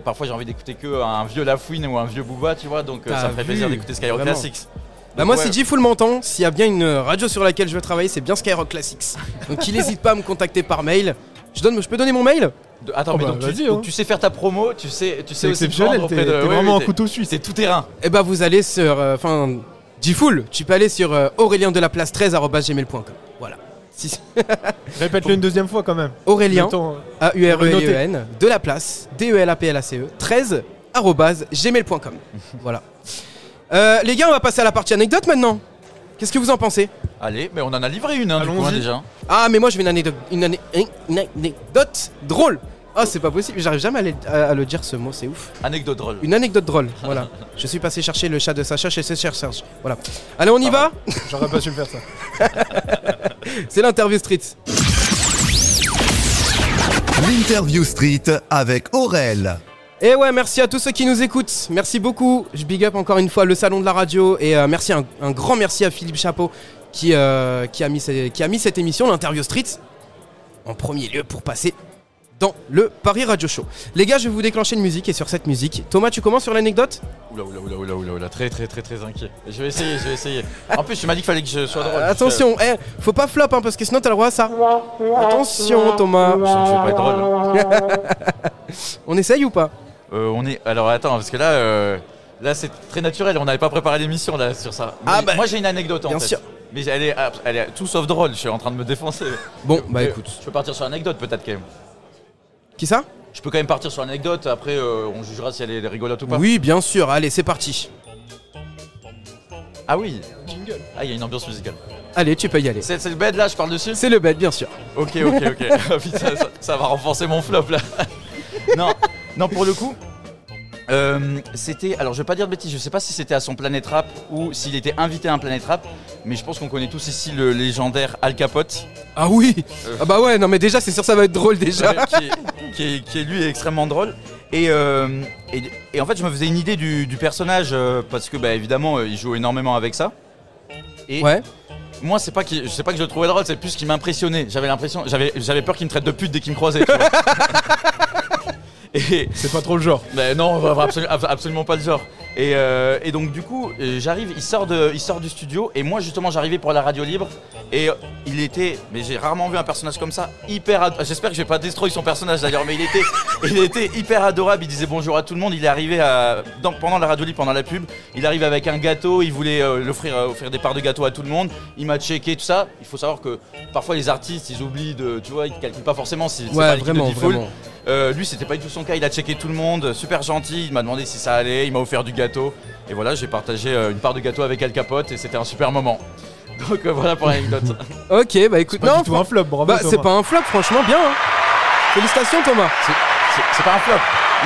parfois j'ai envie d'écouter que un vieux Lafouine ou un vieux Booba, tu vois, donc ça me ferait plaisir d'écouter Skyrock Classics. Bah moi, si G-Full m'entend, s'il y a bien une radio sur laquelle je veux travailler, c'est bien Skyrock Classics. Donc il n'hésite pas à me contacter par mail. Je peux donner mon mail ? Attends, mais donc tu sais faire ta promo, tu sais aussi exceptionnel, auprès de... T'es vraiment un couteau suisse. C'est tout terrain. Et bah vous allez sur... G-Full, tu peux aller sur aurélien-de-la-place13@gmail.com. Voilà. Répète-le une deuxième fois quand même. Aurélien, A-U-R-E-L-I-E-N, de la place, D-E-L-A-P-L-A-C-E, 13@gmail.com. Voilà. Les gars, on va passer à la partie anecdote maintenant. Qu'est-ce que vous en pensez ? Allez, mais on en a livré une, du coup, déjà. Ah, mais moi je vais une anecdote drôle. Ah, c'est pas possible, j'arrive jamais à le dire ce mot, c'est ouf. Anecdote drôle. Une anecdote drôle, voilà. Je suis passé chercher le chat de Sacha chez Serge. Voilà. Allez, on y va ? J'aurais pas su le faire ça. C'est l'interview street. L'interview street avec Aurel. Et ouais, merci à tous ceux qui nous écoutent. Merci beaucoup. Je big up encore une fois le salon de la radio. Et merci, un grand merci à Philippe Chapeau qui a mis cette émission, l'interview street, en premier lieu pour passer dans le Paris Radio Show. Les gars, je vais vous déclencher une musique, et sur cette musique, Thomas, tu commences sur l'anecdote ? Oula, très inquiet. Je vais essayer. En plus, tu m'as dit qu'il fallait que je sois drôle. Attention, faut pas flop, parce que sinon t'as le droit à ça. Attention, Thomas. Je vais pas être drôle. On essaye ou pas ? Alors attends, parce que là c'est très naturel, on n'avait pas préparé l'émission là sur ça. Moi j'ai une anecdote en fait. Bien sûr. Mais elle est tout sauf drôle, je suis en train de me défoncer. Bon, écoute. Je peux partir sur l'anecdote peut-être quand même. Qui ça ? Je peux quand même partir sur l'anecdote, après on jugera si elle est rigolote ou pas. Oui, bien sûr, allez, c'est parti. Ah oui. Jingle. Ah, il y a une ambiance musicale. Allez, tu peux y aller. C'est le bed là, je parle dessus ? C'est le bed, bien sûr. Ok. Putain, ça va renforcer mon flop là. Non, pour le coup, c'était... Alors, je vais pas dire de bêtises, je sais pas si c'était à son Planète Rap ou s'il était invité à un Planète Rap, mais je pense qu'on connaît tous ici le légendaire Al Capote. Ah oui. Ah bah ouais, non mais déjà, c'est sûr ça va être drôle déjà. qui est lui extrêmement drôle. Et en fait, je me faisais une idée du personnage parce que, évidemment, il joue énormément avec ça. Et ouais. Moi, c'est pas que je le trouvais drôle, c'est plus qu'il m'impressionnait. J'avais peur qu'il me traite de pute dès qu'il me croisait. Tu vois. C'est pas trop le genre. Non, absolument pas le genre. Et donc du coup, j'arrive, il sort du studio, et moi justement j'arrivais pour la radio libre, et il était, mais j'ai rarement vu un personnage comme ça, j'espère que je vais pas destroy son personnage d'ailleurs, mais il était hyper adorable. Il disait bonjour à tout le monde. Il est arrivé pendant la radio libre, pendant la pub, il arrive avec un gâteau, il voulait offrir des parts de gâteau à tout le monde. Il m'a checké tout ça. Il faut savoir que parfois les artistes ils oublient ils calculent pas forcément si c'est pas l'équipe de Default. Lui c'était pas du tout son cas, il a checké tout le monde, super gentil, il m'a demandé si ça allait, il m'a offert du gâteau, et voilà, j'ai partagé une part de gâteau avec Al Capote, et c'était un super moment. Donc voilà pour l'anecdote. Ok, écoute, c'est pas du tout un flop, bravo Thomas. C'est pas un flop, franchement bien. Félicitations Thomas. C'est pas un flop.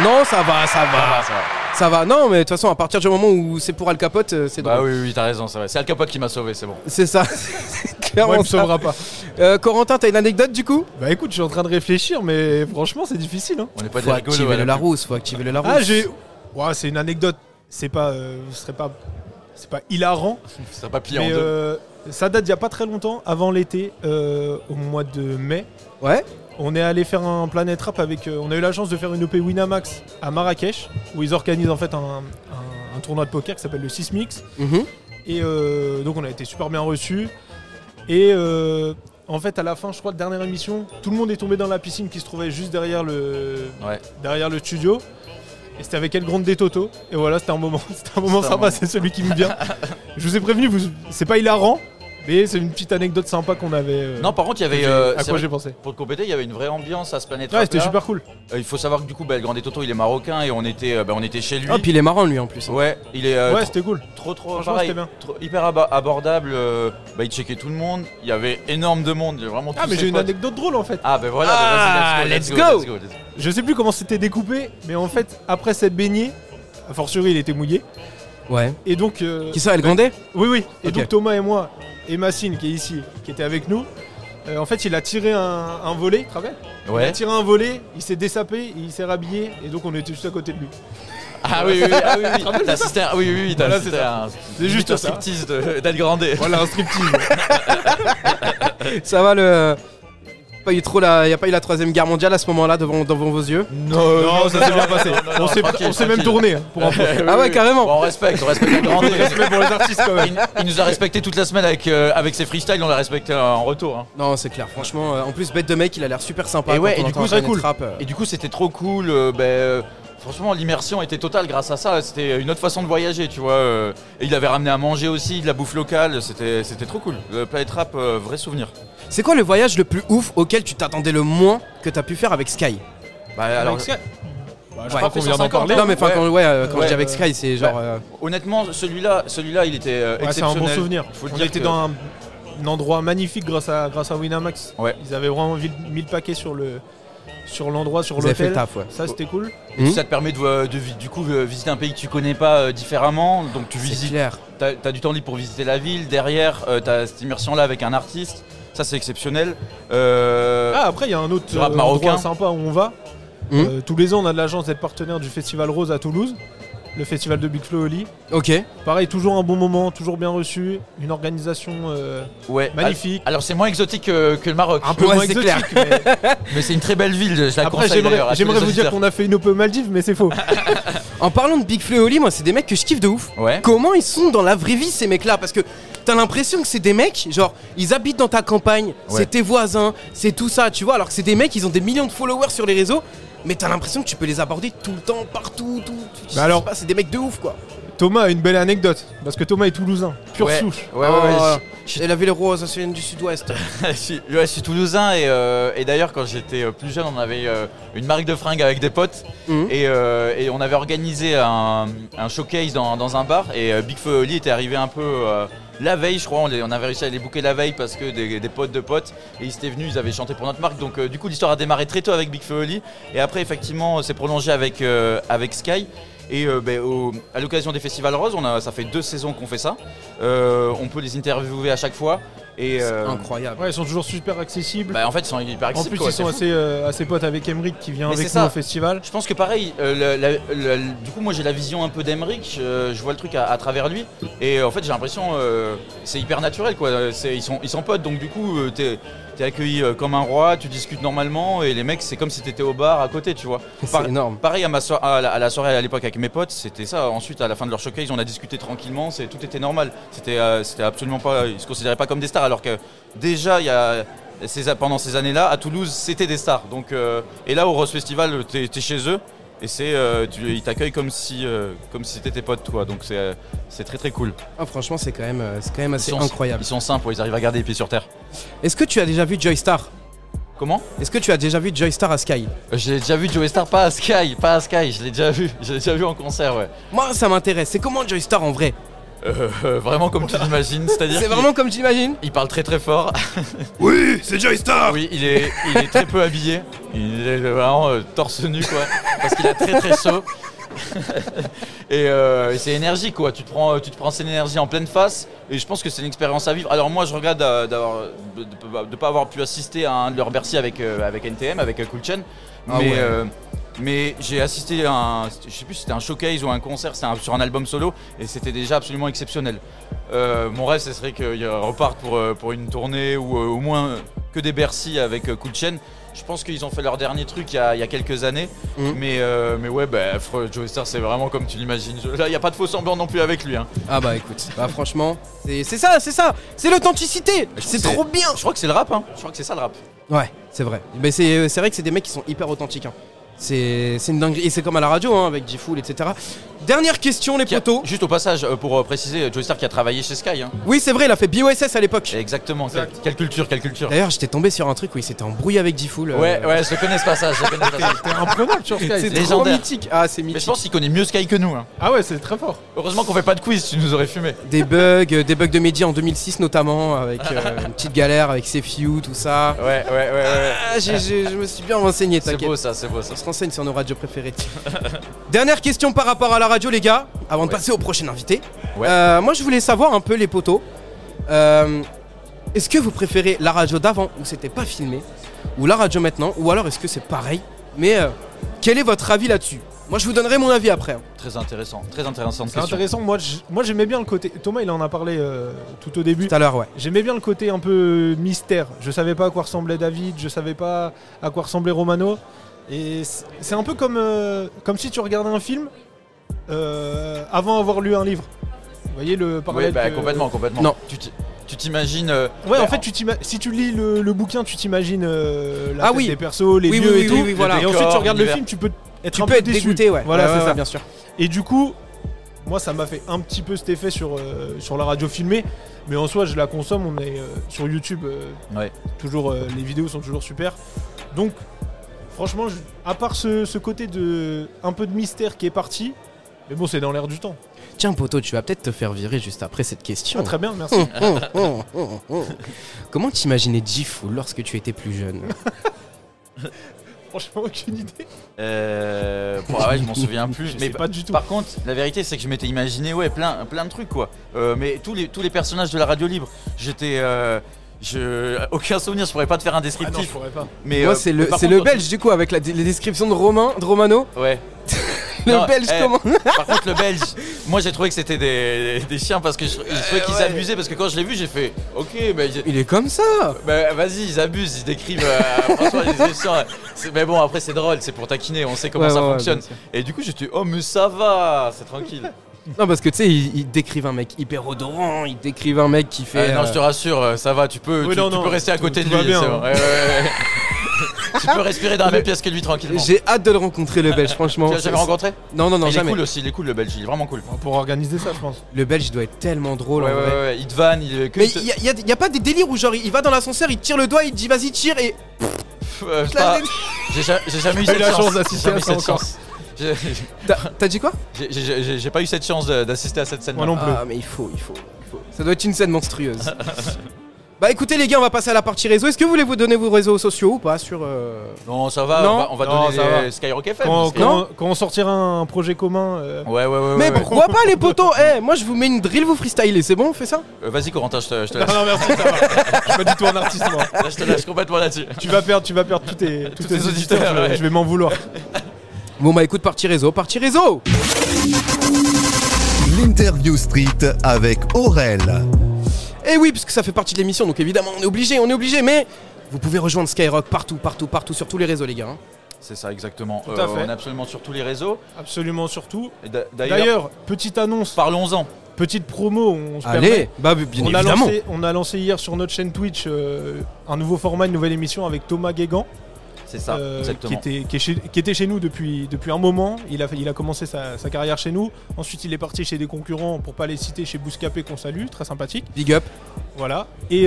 Non, ça va. Non, mais de toute façon, à partir du moment où c'est pour Al Capote, c'est drôle. Bah oui, t'as raison, c'est vrai. C'est Al Capote qui m'a sauvé, c'est bon. C'est ça. Moi, il me sauvera pas. Corentin, t'as une anecdote du coup ? Bah écoute, je suis en train de réfléchir, mais franchement, c'est difficile. Hein. On n'est pas des rigolos. Faut activer le Larousse. C'est une anecdote. C'est pas hilarant. Ce serait pas plié en deux. Ça date d'il y a pas très longtemps, avant l'été, au mois de mai. Ouais. On est allé faire un Planète Rap avec. On a eu la chance de faire une OP Winamax à Marrakech, où ils organisent en fait un tournoi de poker qui s'appelle le Sismix. Et donc on a été super bien reçus. Et en fait, à la fin, je crois, de dernière émission, tout le monde est tombé dans la piscine qui se trouvait juste derrière le studio. Et c'était avec El Grande des Toto. Et voilà, c'était un moment sympa, c'est celui qui me vient. Je vous ai prévenu, c'est pas hilarant. Mais c'est une petite anecdote sympa qu'on avait. Non, par contre, il y avait. À quoi j'ai pensé. Pour te compléter, il y avait une vraie ambiance à ce Planète Rap. Ouais, c'était super cool. Il faut savoir que du coup, El Grande Toto, il est marocain, et on était chez lui. Ah, puis il est marrant lui en plus. Ouais, il est. Ouais, c'était cool. Trop pareil. Hyper abordable. Il checkait tout le monde. Il y avait énorme de monde. Vraiment. Ah, mais j'ai une anecdote drôle en fait. Ah, ben voilà. Let's go. Je sais plus comment c'était découpé, mais en fait, après cette baignée, a fortiori il était mouillé. Ouais. Et donc. Qui ça, El Grande? Oui. Et Ok. donc Thomas et moi, et Massine qui est ici, qui était avec nous, en fait il a tiré un volet, tu te rappelles? Il a Ouais. tiré un volet, il s'est dessapé, il s'est rhabillé, et donc on était juste à côté de lui. Ah oui, t'as assisté à... Oui, t'as Voilà, assisté c'est à un... C'est juste un ça. striptease d'El Grande. Voilà, un striptease. Ça va le. Il n'y a pas eu la troisième guerre mondiale à ce moment-là devant vos yeux? Non, ça s'est bien passé. non, On s'est tranquille. même tourné, hein, pour info. Ah ouais, carrément. Bon, on respecte El Grande. Respect pour les artistes quand même. Il nous a respecté toute la semaine avec ses freestyles, on l'a respecté en retour. Hein. Non, c'est clair. Franchement, en plus, bête de mec, il a l'air super sympa. Et ouais, quand on et du entend coup, un très cool. trap, Et du coup, c'était trop cool. Franchement, l'immersion était totale grâce à ça. C'était une autre façon de voyager, tu vois. Et il avait ramené à manger aussi, de la bouffe locale. C'était trop cool. Le Planet Rap, vrai souvenir. C'est quoi le voyage le plus ouf auquel tu t'attendais le moins que t'as pu faire avec Sky? Bah, alors, Avec Sky. Bah, je Ouais, crois qu'on vient d'en 150, parler. Non, mais enfin, ouais. quand je Ouais, dis avec Sky, c'est genre. honnêtement, celui-là, il était Ouais, c'est exceptionnel. un bon souvenir. Faut le On dire était que- dans un endroit magnifique grâce à Winamax. Ouais. Ils avaient vraiment mis le paquet sur l'endroit, sur Vous avez fait le l'hôtel. taf, ouais. Ça, c'était cool. Et ça te permet du coup visiter un pays que tu connais pas différemment. Donc tu C'est visites. clair. T'as du temps libre pour visiter la ville. Derrière, t'as cette immersion là avec un artiste. Ça c'est exceptionnel. Après, il y a un autre du rap marocain. endroit sympa où on va. Tous les ans, on a de la chance d'être partenaire du Festival Rose à Toulouse, le festival de Big Flo et Oli. Ok. Pareil, toujours un bon moment, toujours bien reçu, une organisation Ouais. magnifique. Alors c'est moins exotique que le Maroc. Un peu Ouais, moins c'est exotique, mais Mais c'est une très belle ville. Je la après conseille d'ailleurs à tous j'aimerais les vous dire auditeurs. qu'on a fait une Open Maldives, mais c'est faux. En parlant de Big Flo et Oli, moi, c'est des mecs que je kiffe de ouf. Ouais. Comment ils sont dans la vraie vie, ces mecs-là? Parce que t'as l'impression que c'est des mecs, genre, ils habitent dans ta campagne, c'est tes voisins, c'est tout ça, tu vois. Alors que c'est des mecs, ils ont des millions de followers sur les réseaux, mais t'as l'impression que tu peux les aborder tout le temps, partout, tout. Je sais alors- pas, c'est des mecs de ouf, quoi. Thomas a une belle anecdote, parce que Thomas est toulousain, pure Ouais. souche. Ouais. Et la ville rose, ça vient du sud-ouest. Je suis toulousain et d'ailleurs quand j'étais plus jeune on avait une marque de fringues avec des potes et on avait organisé un showcase dans un bar et Big Flo et Oli était arrivé un peu la veille je crois, on avait réussi à les booker la veille parce que des potes de potes et ils étaient venus, ils avaient chanté pour notre marque donc du coup l'histoire a démarré très tôt avec Big Flo et Oli et après effectivement c'est prolongé avec Sky. Et à l'occasion des festivals roses, ça fait 2 saisons qu'on fait ça. On peut les interviewer à chaque fois. Et, C'est incroyable. Ouais, ils sont toujours super accessibles. en fait, ils sont hyper En accessibles. plus, quoi, ils sont c'est fou. assez potes avec Emric qui vient Mais avec c'est nous ça. au festival. Je pense que pareil, du coup moi j'ai la vision un peu d'Emric, je vois le truc à travers lui et en fait j'ai l'impression c'est hyper naturel quoi, ils sont potes donc du coup t'es accueilli comme un roi, tu discutes normalement et les mecs c'est comme si t'étais au bar à côté tu vois. C'est énorme. Pareil à la soirée à l'époque avec mes potes c'était ça, ensuite à la fin de leur showcase on a discuté tranquillement, tout était normal, c'était absolument pas, ils se considéraient pas comme des stars alors que déjà pendant ces années-là à Toulouse c'était des stars donc et là au Rose Festival t'es chez eux et ils t'accueillent comme si c'était tes potes toi donc c'est très très cool. Ah, franchement, c'est quand même assez Ils sont- incroyable. Ils sont simples, ils arrivent à garder les pieds sur terre. Est-ce que tu as déjà vu Joystar? Comment? Est-ce que tu as déjà vu Joystar à Sky? J'ai déjà vu Joey Star, pas à Sky, je l'ai déjà vu en concert ouais. Moi, ça m'intéresse. C'est comment Joystar en vrai? Vraiment comme tu l'imagines, c'est-à-dire C'est vraiment comme j'imagine? il parle très très fort. Oui, c'est Joystar. Oui, il est très peu habillé. Il est vraiment torse nu quoi, parce qu'il a très très chaud. et c'est énergique quoi. Tu te prends cette énergie en pleine face. Et je pense que c'est une expérience à vivre. Alors moi, je regrette de pas avoir pu assister à un de leurs Bercy avec NTM, avec Cool Chain. Ah Mais ouais. mais j'ai assisté à je sais plus si c'était un showcase ou un concert, c'était sur un album solo et c'était déjà absolument exceptionnel. Mon rêve ce serait qu'ils repartent pour une tournée ou au moins que des Bercy avec Cool Chain. Je pense qu'ils ont fait leur dernier truc il y a quelques années, mais ouais, Joey Star c'est vraiment comme tu l'imagines. Là, il n'y a pas de faux semblant non plus avec lui. Hein. Ah bah écoute, franchement, c'est ça, c'est l'authenticité, c'est trop bien. Je crois que c'est le rap, hein. Je crois que c'est ça le rap. Ouais, c'est vrai. Mais c'est vrai que c'est des mecs qui sont hyper authentiques. Hein. C'est une dinguerie. Et c'est comme à la radio, hein, avec G-Fool, etc. Dernière question, les potos. Juste au passage, pour préciser, Joey Star qui a travaillé chez Sky. Hein. Oui, c'est vrai, il a fait BOSS à l'époque. Exactement. Quelle culture. D'ailleurs, j'étais tombé sur un truc où il s'était embrouillé avec G-Fool. Ouais, je connais ce passage. T'es imprenable sur Sky. C'est trop légendaire. mythique. Ah, c'est Mais je mythique. pense qu'il connaît mieux Sky que nous. Hein. Ah ouais, c'est très fort. Heureusement qu'on fait pas de quiz, tu nous aurais fumé. Des bugs de Mehdi en 2006 notamment, avec une petite galère avec ses few, tout ça. Ouais. Ah, je me suis bien renseigné, C'est t'inquiète. beau ça, c'est beau ça. renseigne sur nos radios préférées. Dernière question par rapport à la radio, les gars, avant de passer au prochain invité. Ouais. Moi, je voulais savoir un peu, les potos. Est-ce que vous préférez la radio d'avant où c'était pas filmé, ou la radio maintenant, ou alors est-ce que c'est pareil? Mais quel est votre avis là-dessus? Moi, je vous donnerai mon avis après. Très intéressant. Très intéressante C'est question. intéressant, moi j'aimais bien le côté. Thomas, il en a parlé tout au début. Tout à l'heure, ouais. J'aimais bien le côté un peu mystère. Je savais pas à quoi ressemblait David, je savais pas à quoi ressemblait Romano. Et c'est un peu comme si tu regardais un film avant avoir lu un livre. Vous voyez le parallèle complètement. Non. Tu t'imagines. En fait, si tu lis le bouquin, tu t'imagines la tête oui. des persos, les Oui, lieux oui, et tout. oui, voilà. Et ensuite, tu regardes l'univers. le film, tu peux être Tu un peux peu être déçu. dégoûté, ouais. Voilà, Ouais, c'est ouais, ça. bien sûr. Et du coup, moi, ça m'a fait un petit peu cet effet sur la radio filmée. Mais en soi, je la consomme. On est sur YouTube. Toujours, les vidéos sont toujours super. Donc, franchement, à part ce côté un peu de mystère qui est parti, mais bon, c'est dans l'air du temps. Tiens, poto, tu vas peut-être te faire virer juste après cette question. Ah, très bien, merci. Comment t'imaginais G-Fool lorsque tu étais plus jeune? Franchement, aucune idée. Je m'en souviens plus. Je Mais sais pas du tout. Par contre, la vérité, c'est que je m'étais imaginé plein de trucs, quoi. Mais tous les personnages de la radio libre, j'étais. Aucun souvenir, je pourrais pas te faire un Ah non, je descriptif. pourrais pas. Mais, Moi, c'est par le contre, belge, du coup, avec les descriptions de Romano. Ouais. Le Non, belge, comment? Par contre, le belge, moi j'ai trouvé que c'était des chiens parce que je trouvais qu'ils abusaient. Parce que quand je l'ai vu, j'ai fait ok, Il est comme ça. vas-y, ils abusent, ils décrivent. François, les chiens. Mais bon, après, c'est drôle, c'est pour taquiner, on sait comment ça fonctionne. bien sûr. Et du coup, j'étais oh, mais ça va, c'est tranquille. Non, parce que tu sais, ils décrivent un mec hyper odorant, ils décrivent un mec qui fait. Non, je te rassure, ça va, tu peux, Oui, tu peux rester à côté de lui. bien, c'est bon. Ouais. Tu peux respirer dans la même pièce que lui tranquillement. J'ai hâte de le rencontrer, le belge, franchement. Tu l'as jamais rencontré? Non, Il est jamais. cool aussi, il est cool le belge, il est vraiment cool. Pour organiser ça, je pense. Le belge, il doit être tellement drôle en vrai. Ouais, il te vanne, il est que. Mais il y a pas des délires où genre il va dans l'ascenseur, il tire le doigt, il dit vas-y tire et. J'ai jamais eu J'ai cette eu la chance. chance d'assister J'ai jamais à eu ça cette chance. T'as dit quoi? J'ai pas eu cette chance d'assister à cette scène. Moi non plus. Ah mais il faut. Ça doit être une scène monstrueuse. Bah écoutez les gars, on va passer à la partie réseau. Est-ce que vous voulez vous donner vos réseaux sociaux ou pas sur Non, ça va, Non. on va Non, donner ça va. les Skyrock FM. Quand on sortira un projet commun. Ouais. Mais pourquoi pas les potos? Moi je vous mets une drill, vous freestylez, c'est bon, on fait ça? Vas-y Corentin, je te laisse. Non, merci, ça va. Je suis pas du tout un artiste, moi. Là, je te lâche complètement là-dessus. Tu vas perdre tous tes auditeurs. ouais. Je vais m'en vouloir. Bon bah écoute, partie réseau. L'interview street avec Aurel. Et oui, parce que ça fait partie de l'émission, donc évidemment on est obligé, mais vous pouvez rejoindre Skyrock partout, sur tous les réseaux les gars. C'est ça exactement. Tout à fait. On est absolument sur tous les réseaux. Absolument, surtout. Et D'ailleurs, petite annonce, parlons-en. petite promo, on se Allez, permet. bah bien On a, évidemment. on a lancé hier sur notre chaîne Twitch un nouveau format, une nouvelle émission avec Thomas Guégan, C'est ça, exactement. qui était chez nous depuis un moment. Il a commencé sa carrière chez nous. Ensuite, il est parti chez des concurrents, pour pas les citer, chez Bouscapé qu'on salue, très sympathique. Big up. Voilà. Et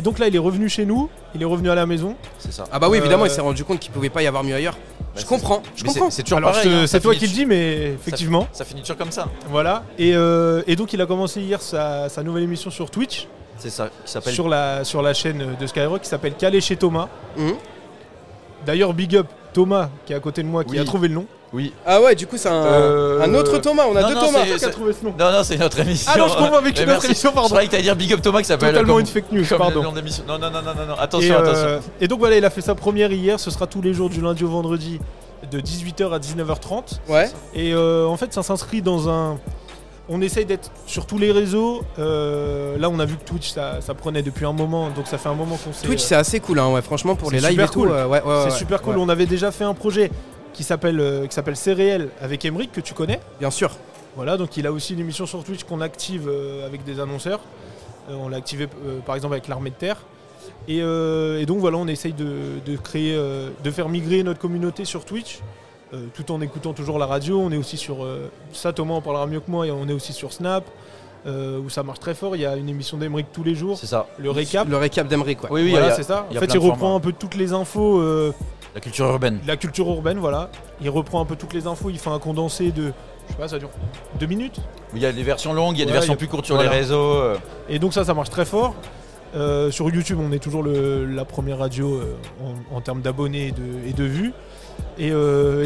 donc là, il est revenu chez nous. Il est revenu à la maison. C'est ça. Ah bah oui, évidemment, il s'est rendu compte qu'il pouvait pas y avoir mieux ailleurs. Je comprends. C'est toujours Alors, pareil. c'est toi qui le dis, mais effectivement. Ça finit toujours comme ça. Voilà. Et donc, il a commencé hier sa nouvelle émission sur Twitch, C'est ça. Qui s'appelle. sur la chaîne de Skyrock, qui s'appelle Calé chez Thomas. Mhm. D'ailleurs, big up Thomas, qui est à côté de moi, qui Oui. a trouvé le nom. Oui. Ah ouais, du coup c'est un autre Thomas, on a non, deux non, Thomas. c'est- Qui a trouvé ce nom. Non, c'est notre émission. Ah non, je confonds avec Mais une autre merci. émission, pardon. Je croyais que t'allais dire Big Up Thomas qui s'appelle. Totalement comme- une fake news, comme pardon. le nom d'émission. Non. Et, Attention. et donc voilà, il a fait sa première hier. Ce sera tous les jours du lundi au vendredi de 18h à 19h30. Ouais. Et en fait, ça s'inscrit dans un. On essaye d'être sur tous les réseaux. Là, on a vu que Twitch, ça prenait depuis un moment. Donc ça fait un moment qu'on s'est. Twitch c'est assez cool, hein, ouais, franchement pour c'est les lives super et tout. cool. Ouais, c'est super cool. ouais. On avait déjà fait un projet qui s'appelle C'est réel avec Emeric, que tu connais. Bien sûr. Voilà, donc il a aussi une émission sur Twitch qu'on active avec des annonceurs. On l'a activé par exemple avec l'Armée de Terre. Et donc voilà, on essaye de créer, de faire migrer notre communauté sur Twitch, tout en écoutant toujours la radio. On est aussi sur ça, Thomas en parlera mieux que moi, et on est aussi sur Snap, où ça marche très fort. Il y a une émission d'Emeric tous les jours, C'est ça. le récap. Le récap d'Emery quoi. Oui, Voilà, il y a- c'est ça. il y En a fait, plein il de reprend formats. un peu toutes les infos. La culture urbaine. La culture urbaine, voilà. Il reprend un peu toutes les infos, il fait un condensé de, je sais pas, ça dure 2 minutes. Il y a des versions longues, il y a des Voilà, versions il y a- plus courtes sur voilà. les réseaux. Et donc ça marche très fort. Sur YouTube, on est toujours la première radio en termes d'abonnés et de vues. Et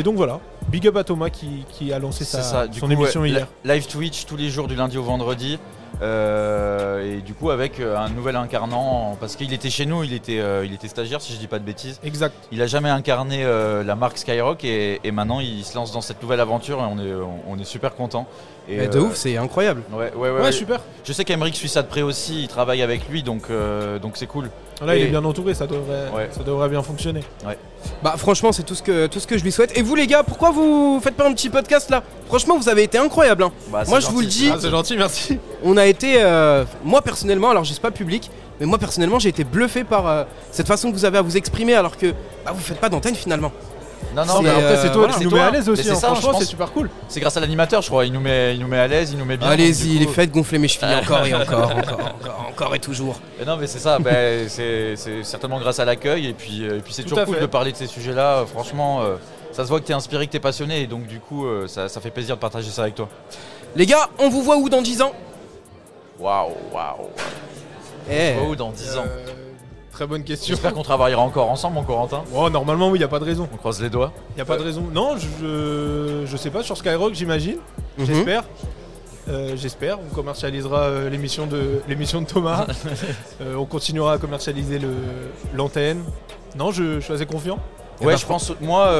donc voilà, big up à Thomas qui a lancé son émission hier. Live Twitch tous les jours du lundi au vendredi. Et du coup avec un nouvel incarnant, parce qu'il était chez nous, il était stagiaire si je dis pas de bêtises. Exact. Il a jamais incarné la marque Skyrock et maintenant il se lance dans cette nouvelle aventure et on est super content. Et de ouf, c'est incroyable. Ouais, super. Je sais qu'Aymeric suit ça de près aussi, il travaille avec lui donc c'est cool. Là il est bien entouré, ça devrait bien fonctionner. Ouais. Bah franchement c'est tout ce que je lui souhaite. Et vous les gars, pourquoi vous faites pas un petit podcast là? Franchement vous avez été incroyables hein. Bah, moi je vous le dis. C'est gentil, merci. On a été, moi personnellement, alors je sais pas public, mais moi personnellement j'ai été bluffé par cette façon que vous avez à vous exprimer alors que vous faites pas d'antenne finalement. Non, mais après c'est toi, tu nous mets à l'aise aussi, franchement c'est c'est super cool. C'est grâce à l'animateur je crois, il nous met à l'aise, il nous met bien. Allez-y, les faites gonfler mes chevilles encore et encore et toujours. Et non mais c'est ça, c'est certainement grâce à l'accueil et puis c'est toujours cool de parler de ces sujets-là, franchement ça se voit que t'es inspiré, que t'es passionné et donc du coup ça fait plaisir de partager ça avec toi. Les gars, on vous voit où dans 10 ans? Waouh. On se voit où dans 10 ans? Très bonne question. J'espère qu'on travaillera encore ensemble, mon Corentin. Oh, normalement, oui, il n'y a pas de raison. On croise les doigts. Il n'y a pas de raison. Non, je sais pas, sur Skyrock, j'imagine. J'espère. J'espère. On commercialisera l'émission de Thomas. On continuera à commercialiser l'antenne. Non, je suis assez confiant. Ouais, je pense. Moi,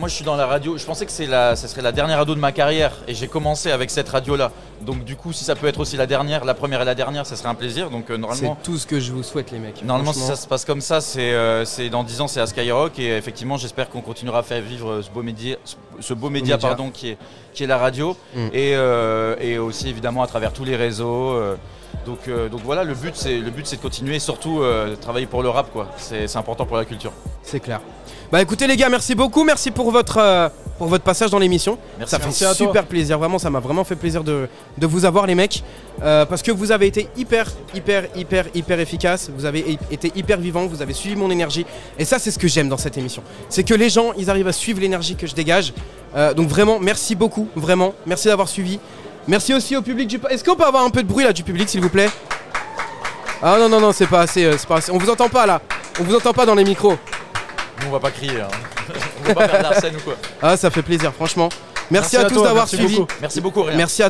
je suis dans la radio. Je pensais que ça serait la dernière radio de ma carrière, et j'ai commencé avec cette radio-là. Donc du coup, si ça peut être aussi la première et la dernière, ça serait un plaisir. Donc normalement, c'est tout ce que je vous souhaite, les mecs. Normalement, si ça se passe comme ça, c'est dans 10 ans, c'est à Skyrock, et effectivement, j'espère qu'on continuera à faire vivre ce beau média, pardon, qui est la radio, et aussi évidemment à travers tous les réseaux. Donc voilà, le but c'est de continuer, et surtout travailler pour le rap, quoi. C'est important pour la culture. C'est clair. Bah écoutez les gars, merci beaucoup, merci pour votre passage dans l'émission. Ça fait super plaisir, vraiment, ça m'a vraiment fait plaisir de vous avoir les mecs, parce que vous avez été hyper efficace, vous avez été hyper vivant, vous avez suivi mon énergie, et ça c'est ce que j'aime dans cette émission. C'est que les gens, ils arrivent à suivre l'énergie que je dégage, donc vraiment merci beaucoup, vraiment, merci d'avoir suivi. Merci aussi au public du... Est-ce qu'on peut avoir un peu de bruit là du public s'il vous plaît? Ah non, c'est pas assez, on vous entend pas là, on vous entend pas dans les micros. Nous on va pas crier, hein. On va pas faire de la scène ou quoi. Ah ça fait plaisir franchement. Merci à tous d'avoir suivi. Merci beaucoup Rien. Merci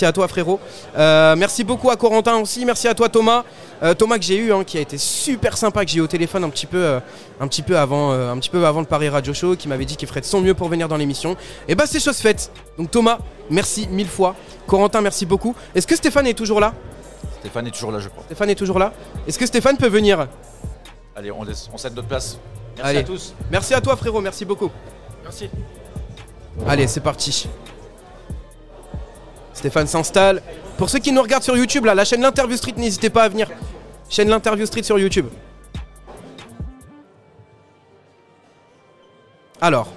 à toi frérot. Merci beaucoup à Corentin aussi, merci à toi Thomas. Thomas que j'ai eu, qui a été super sympa, que j'ai eu au téléphone un petit peu avant le Paris Radio Show, qui m'avait dit qu'il ferait de son mieux pour venir dans l'émission. Et bah c'est chose faite. Donc Thomas, merci 1000 fois. Corentin, merci beaucoup. Est-ce que Stéphane est toujours là? Stéphane est toujours là, je crois. Stéphane est toujours là. Est-ce que Stéphane peut venir? Allez, on cède notre place. Merci Allez. à tous. Merci à toi frérot, merci beaucoup. Merci. Allez, c'est parti. Stéphane s'installe. Pour ceux qui nous regardent sur YouTube, là, la chaîne L'Interview Street, n'hésitez pas à venir. Chaîne L'Interview Street sur YouTube. Alors.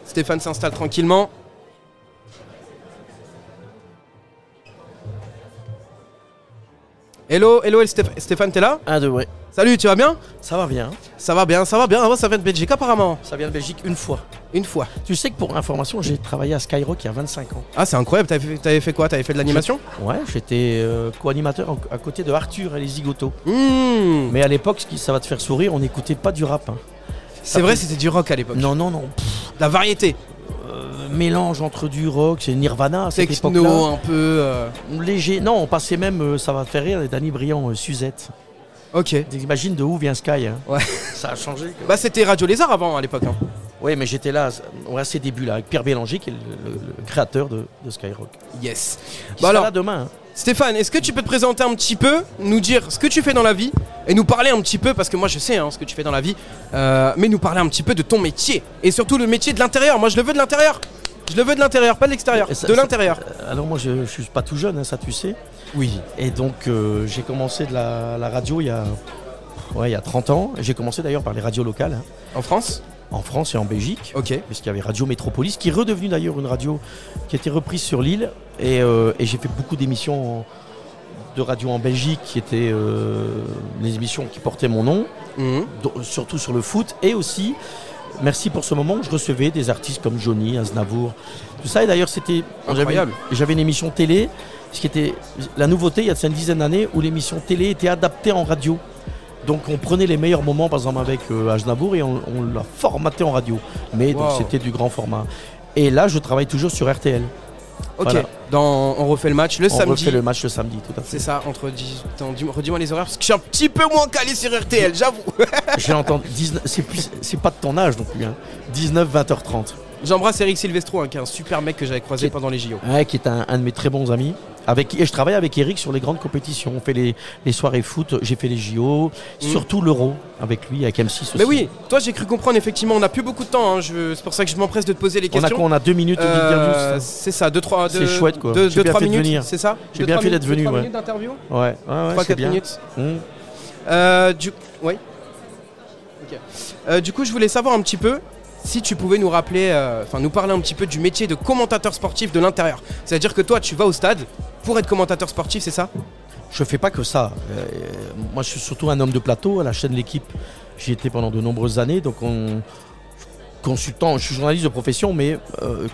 Stéphane s'installe tranquillement. Hello Stéphane, t'es là? Un, deux, ouais. Salut, tu vas bien? Ça va bien. Ça va bien. Ah, ça vient de Belgique apparemment. Ça vient de Belgique une fois. Une fois. Tu sais que pour information, j'ai travaillé à Skyrock il y a 25 ans. Ah, c'est incroyable. T'avais fait quoi? T'avais fait de l'animation? Ouais, j'étais co-animateur à côté de Arthur et les Zigotos. Mais à l'époque, ça va te faire sourire, on n'écoutait pas du rap. Hein. C'est vrai, c'était du rock à l'époque. Non. La variété. Mélange entre du rock, c'est Nirvana à cette époque-là. Techno, un peu... léger. Non, on passait même, ça va te faire rire, Danny Briand, Suzette. Ok. T'imagines de où vient Sky, hein. Ouais. Ça a changé. Quoi. Bah c'était Radio Lézard avant à l'époque. Hein. Oui, mais j'étais là à ces débuts-là, avec Pierre Bélanger, qui est le créateur de Skyrock. Yes. Bah alors, là demain. Hein. Stéphane, est-ce que tu peux te présenter un petit peu, nous dire ce que tu fais dans la vie, et nous parler un petit peu, parce que moi je sais ce que tu fais dans la vie, mais nous parler un petit peu de ton métier, et surtout le métier de l'intérieur. Moi je le veux de l'intérieur. Je le veux de l'intérieur, pas de l'extérieur, de l'intérieur. Alors moi je suis pas tout jeune, ça tu sais. Oui. Et donc j'ai commencé de la radio il y a 30 ans. J'ai commencé d'ailleurs par les radios locales. Hein. En France? En France et en Belgique. Ok. Puisqu'il y avait Radio Métropolis, qui est redevenue d'ailleurs une radio qui a été reprise sur l'île. Et j'ai fait beaucoup d'émissions de radio en Belgique qui étaient des émissions qui portaient mon nom, surtout sur le foot. Et aussi, merci pour ce moment, je recevais des artistes comme Johnny, Aznavour, tout ça. Et d'ailleurs, c'était incroyable. J'avais une émission télé, ce qui était la nouveauté il y a une dizaine d'années, où l'émission télé était adaptée en radio. Donc on prenait les meilleurs moments, par exemple avec Aznavour, et on l'a formaté en radio. Mais donc, c'était du grand format. Et là, je travaille toujours sur RTL. Ok, Voilà. On refait le match le samedi. On refait le match le samedi, tout à fait. C'est ça, redis-moi les horaires, parce que je suis un petit peu moins calé sur RTL, j'avoue. J'ai entendu, c'est pas de ton âge non plus, hein. 19, 20h30. J'embrasse Eric Silvestro, qui est un super mec que j'avais croisé pendant les JO. Ouais, qui est un de mes très bons amis. Et je travaille avec Eric sur les grandes compétitions. On fait les soirées foot, j'ai fait les JO, surtout l'Euro avec lui, avec M6 aussi. Mais oui, toi j'ai cru comprendre, effectivement, on n'a plus beaucoup de temps, hein. C'est pour ça que je m'empresse de te poser les questions. On a 2 minutes d'interview. C'est ça, 2-3 C'est chouette quoi. 2-3 minutes, c'est ça. J'ai bien fait d'être venu. 2-3 minutes d'interview. Ouais, 3-4 minutes. Oui. Ok. Du coup, je voulais savoir un petit peu si tu pouvais nous rappeler, nous parler un petit peu du métier de commentateur sportif de l'intérieur. C'est-à-dire que toi, tu vas au stade pour être commentateur sportif, c'est ça? Je fais pas que ça. Moi, je suis surtout un homme de plateau à la chaîne L'Équipe. J'y étais pendant de nombreuses années, donc consultant, je suis journaliste de profession, mais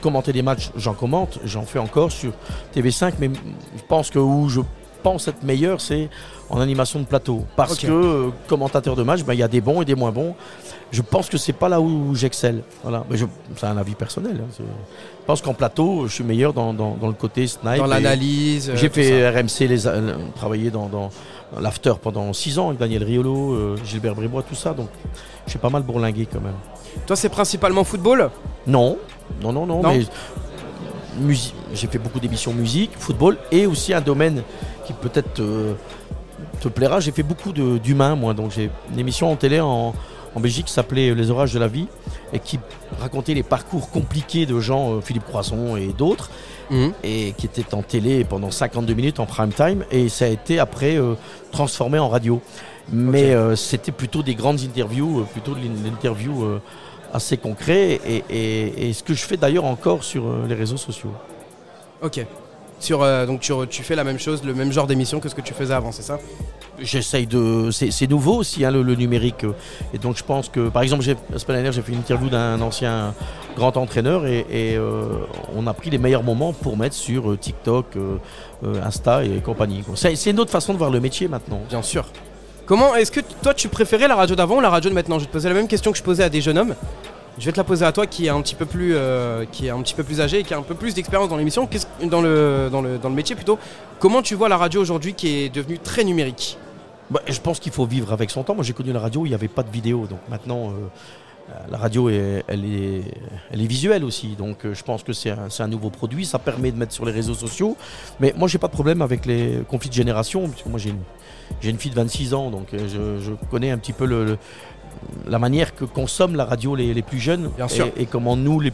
commenter des matchs, j'en commente, j'en fais encore sur TV5, mais je pense que où je pense être meilleur, c'est en animation de plateau. Parce que commentateur de match, il y a des bons et des moins bons. Je pense que c'est pas là où j'excelle. Voilà. Mais c'est un avis personnel. Hein. Je pense qu'en plateau, je suis meilleur dans le côté snipe. Dans l'analyse. J'ai fait RMC, travaillé dans l'after pendant 6 ans avec Daniel Riolo, Gilbert Brébois, tout ça. Donc j'ai pas mal bourlingué quand même. Toi, c'est principalement football? Non. Mais j'ai fait beaucoup d'émissions musique, football, et aussi un domaine qui peut-être te plaira. J'ai fait beaucoup d'humains, moi. Donc j'ai une émission en télé en Belgique qui s'appelait Les Orages de la vie et qui racontait les parcours compliqués de gens, Philippe Croisson et d'autres, et qui était en télé pendant 52 minutes en prime time, et ça a été après transformé en radio. Mais c'était plutôt des grandes interviews, plutôt de l'interview assez concret, et ce que je fais d'ailleurs encore sur les réseaux sociaux. Ok. Donc tu fais la même chose, le même genre d'émission que ce que tu faisais avant, c'est ça? J'essaye de... C'est nouveau aussi, hein, le numérique. Et donc je pense que, par exemple, la semaine dernière, j'ai fait une interview d'un ancien grand entraîneur, et on a pris les meilleurs moments pour mettre sur TikTok, Insta et compagnie. C'est une autre façon de voir le métier maintenant. Bien sûr. Comment est-ce que toi tu préférais la radio d'avant ou la radio de maintenant? Je vais te poser la même question que je posais à des jeunes hommes. Je vais te la poser à toi qui est un petit peu plus âgé et qui a un peu plus d'expérience dans l'émission, dans le métier plutôt. Comment tu vois la radio aujourd'hui qui est devenue très numérique? Je pense qu'il faut vivre avec son temps. Moi j'ai connu la radio où il n'y avait pas de vidéo, donc maintenant la radio elle est visuelle aussi. Donc je pense que c'est un nouveau produit, ça permet de mettre sur les réseaux sociaux. Mais moi j'ai pas de problème avec les conflits de génération, parce que moi j'ai une fille de 26 ans, donc je connais un petit peu la manière que consomment la radio les plus jeunes, et comment nous les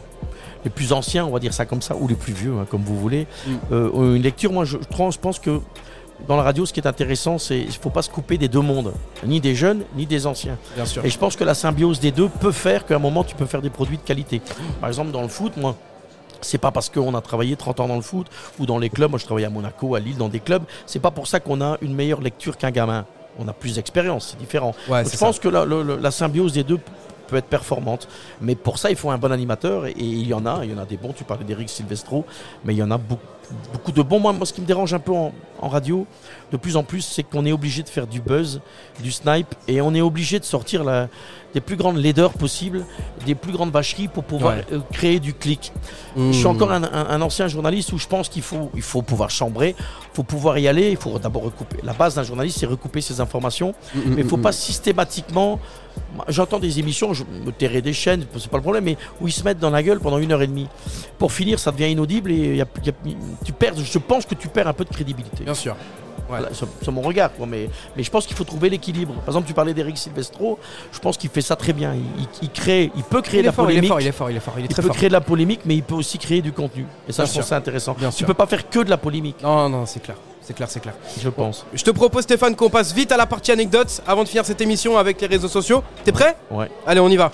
plus anciens, on va dire ça comme ça, ou les plus vieux, hein, comme vous voulez, une lecture. Moi je pense que dans la radio, ce qui est intéressant, c'est qu'il ne faut pas se couper des deux mondes, ni des jeunes, ni des anciens. Bien sûr. Et je pense que la symbiose des deux peut faire qu'à un moment, tu peux faire des produits de qualité. Par exemple, dans le foot, moi, c'est pas parce qu'on a travaillé 30 ans dans le foot ou dans les clubs, moi je travaillais à Monaco, à Lille, dans des clubs, c'est pas pour ça qu'on a une meilleure lecture qu'un gamin. On a plus d'expérience, c'est différent. Ouais, je pense que la symbiose des deux peut être performante. Mais pour ça, il faut un bon animateur, et il y en a des bons. Tu parlais d'Eric Silvestro, mais il y en a beaucoup de bons. Moi, ce qui me dérange un peu en radio, de plus en plus, c'est qu'on est obligé de faire du buzz, du snipe, et on est obligé de sortir des plus grandes laideurs possibles, des plus grandes vacheries pour pouvoir créer du clic. Je suis encore un ancien journaliste où je pense qu'il faut pouvoir chambrer, il faut pouvoir y aller, il faut d'abord recouper. La base d'un journaliste, c'est recouper ses informations, mais il ne faut pas systématiquement... J'entends des émissions, je me tairai des chaînes, c'est pas le problème, mais où ils se mettent dans la gueule pendant 1h30. Pour finir, ça devient inaudible, et je pense que tu perds un peu de crédibilité. Bien sûr. Ouais. Voilà, c'est mon regard, quoi, mais je pense qu'il faut trouver l'équilibre. Par exemple, tu parlais d'Eric Silvestro, je pense qu'il fait ça très bien. Il peut créer de la polémique. Il est fort, il peut créer de la polémique, mais il peut aussi créer du contenu. Et ça, je trouve ça intéressant. Tu peux pas faire que de la polémique. Non, c'est clair. C'est clair. Je pense. Je te propose, Stéphane, qu'on passe vite à la partie anecdotes avant de finir cette émission avec les réseaux sociaux. T'es prêt? Ouais. Allez, on y va.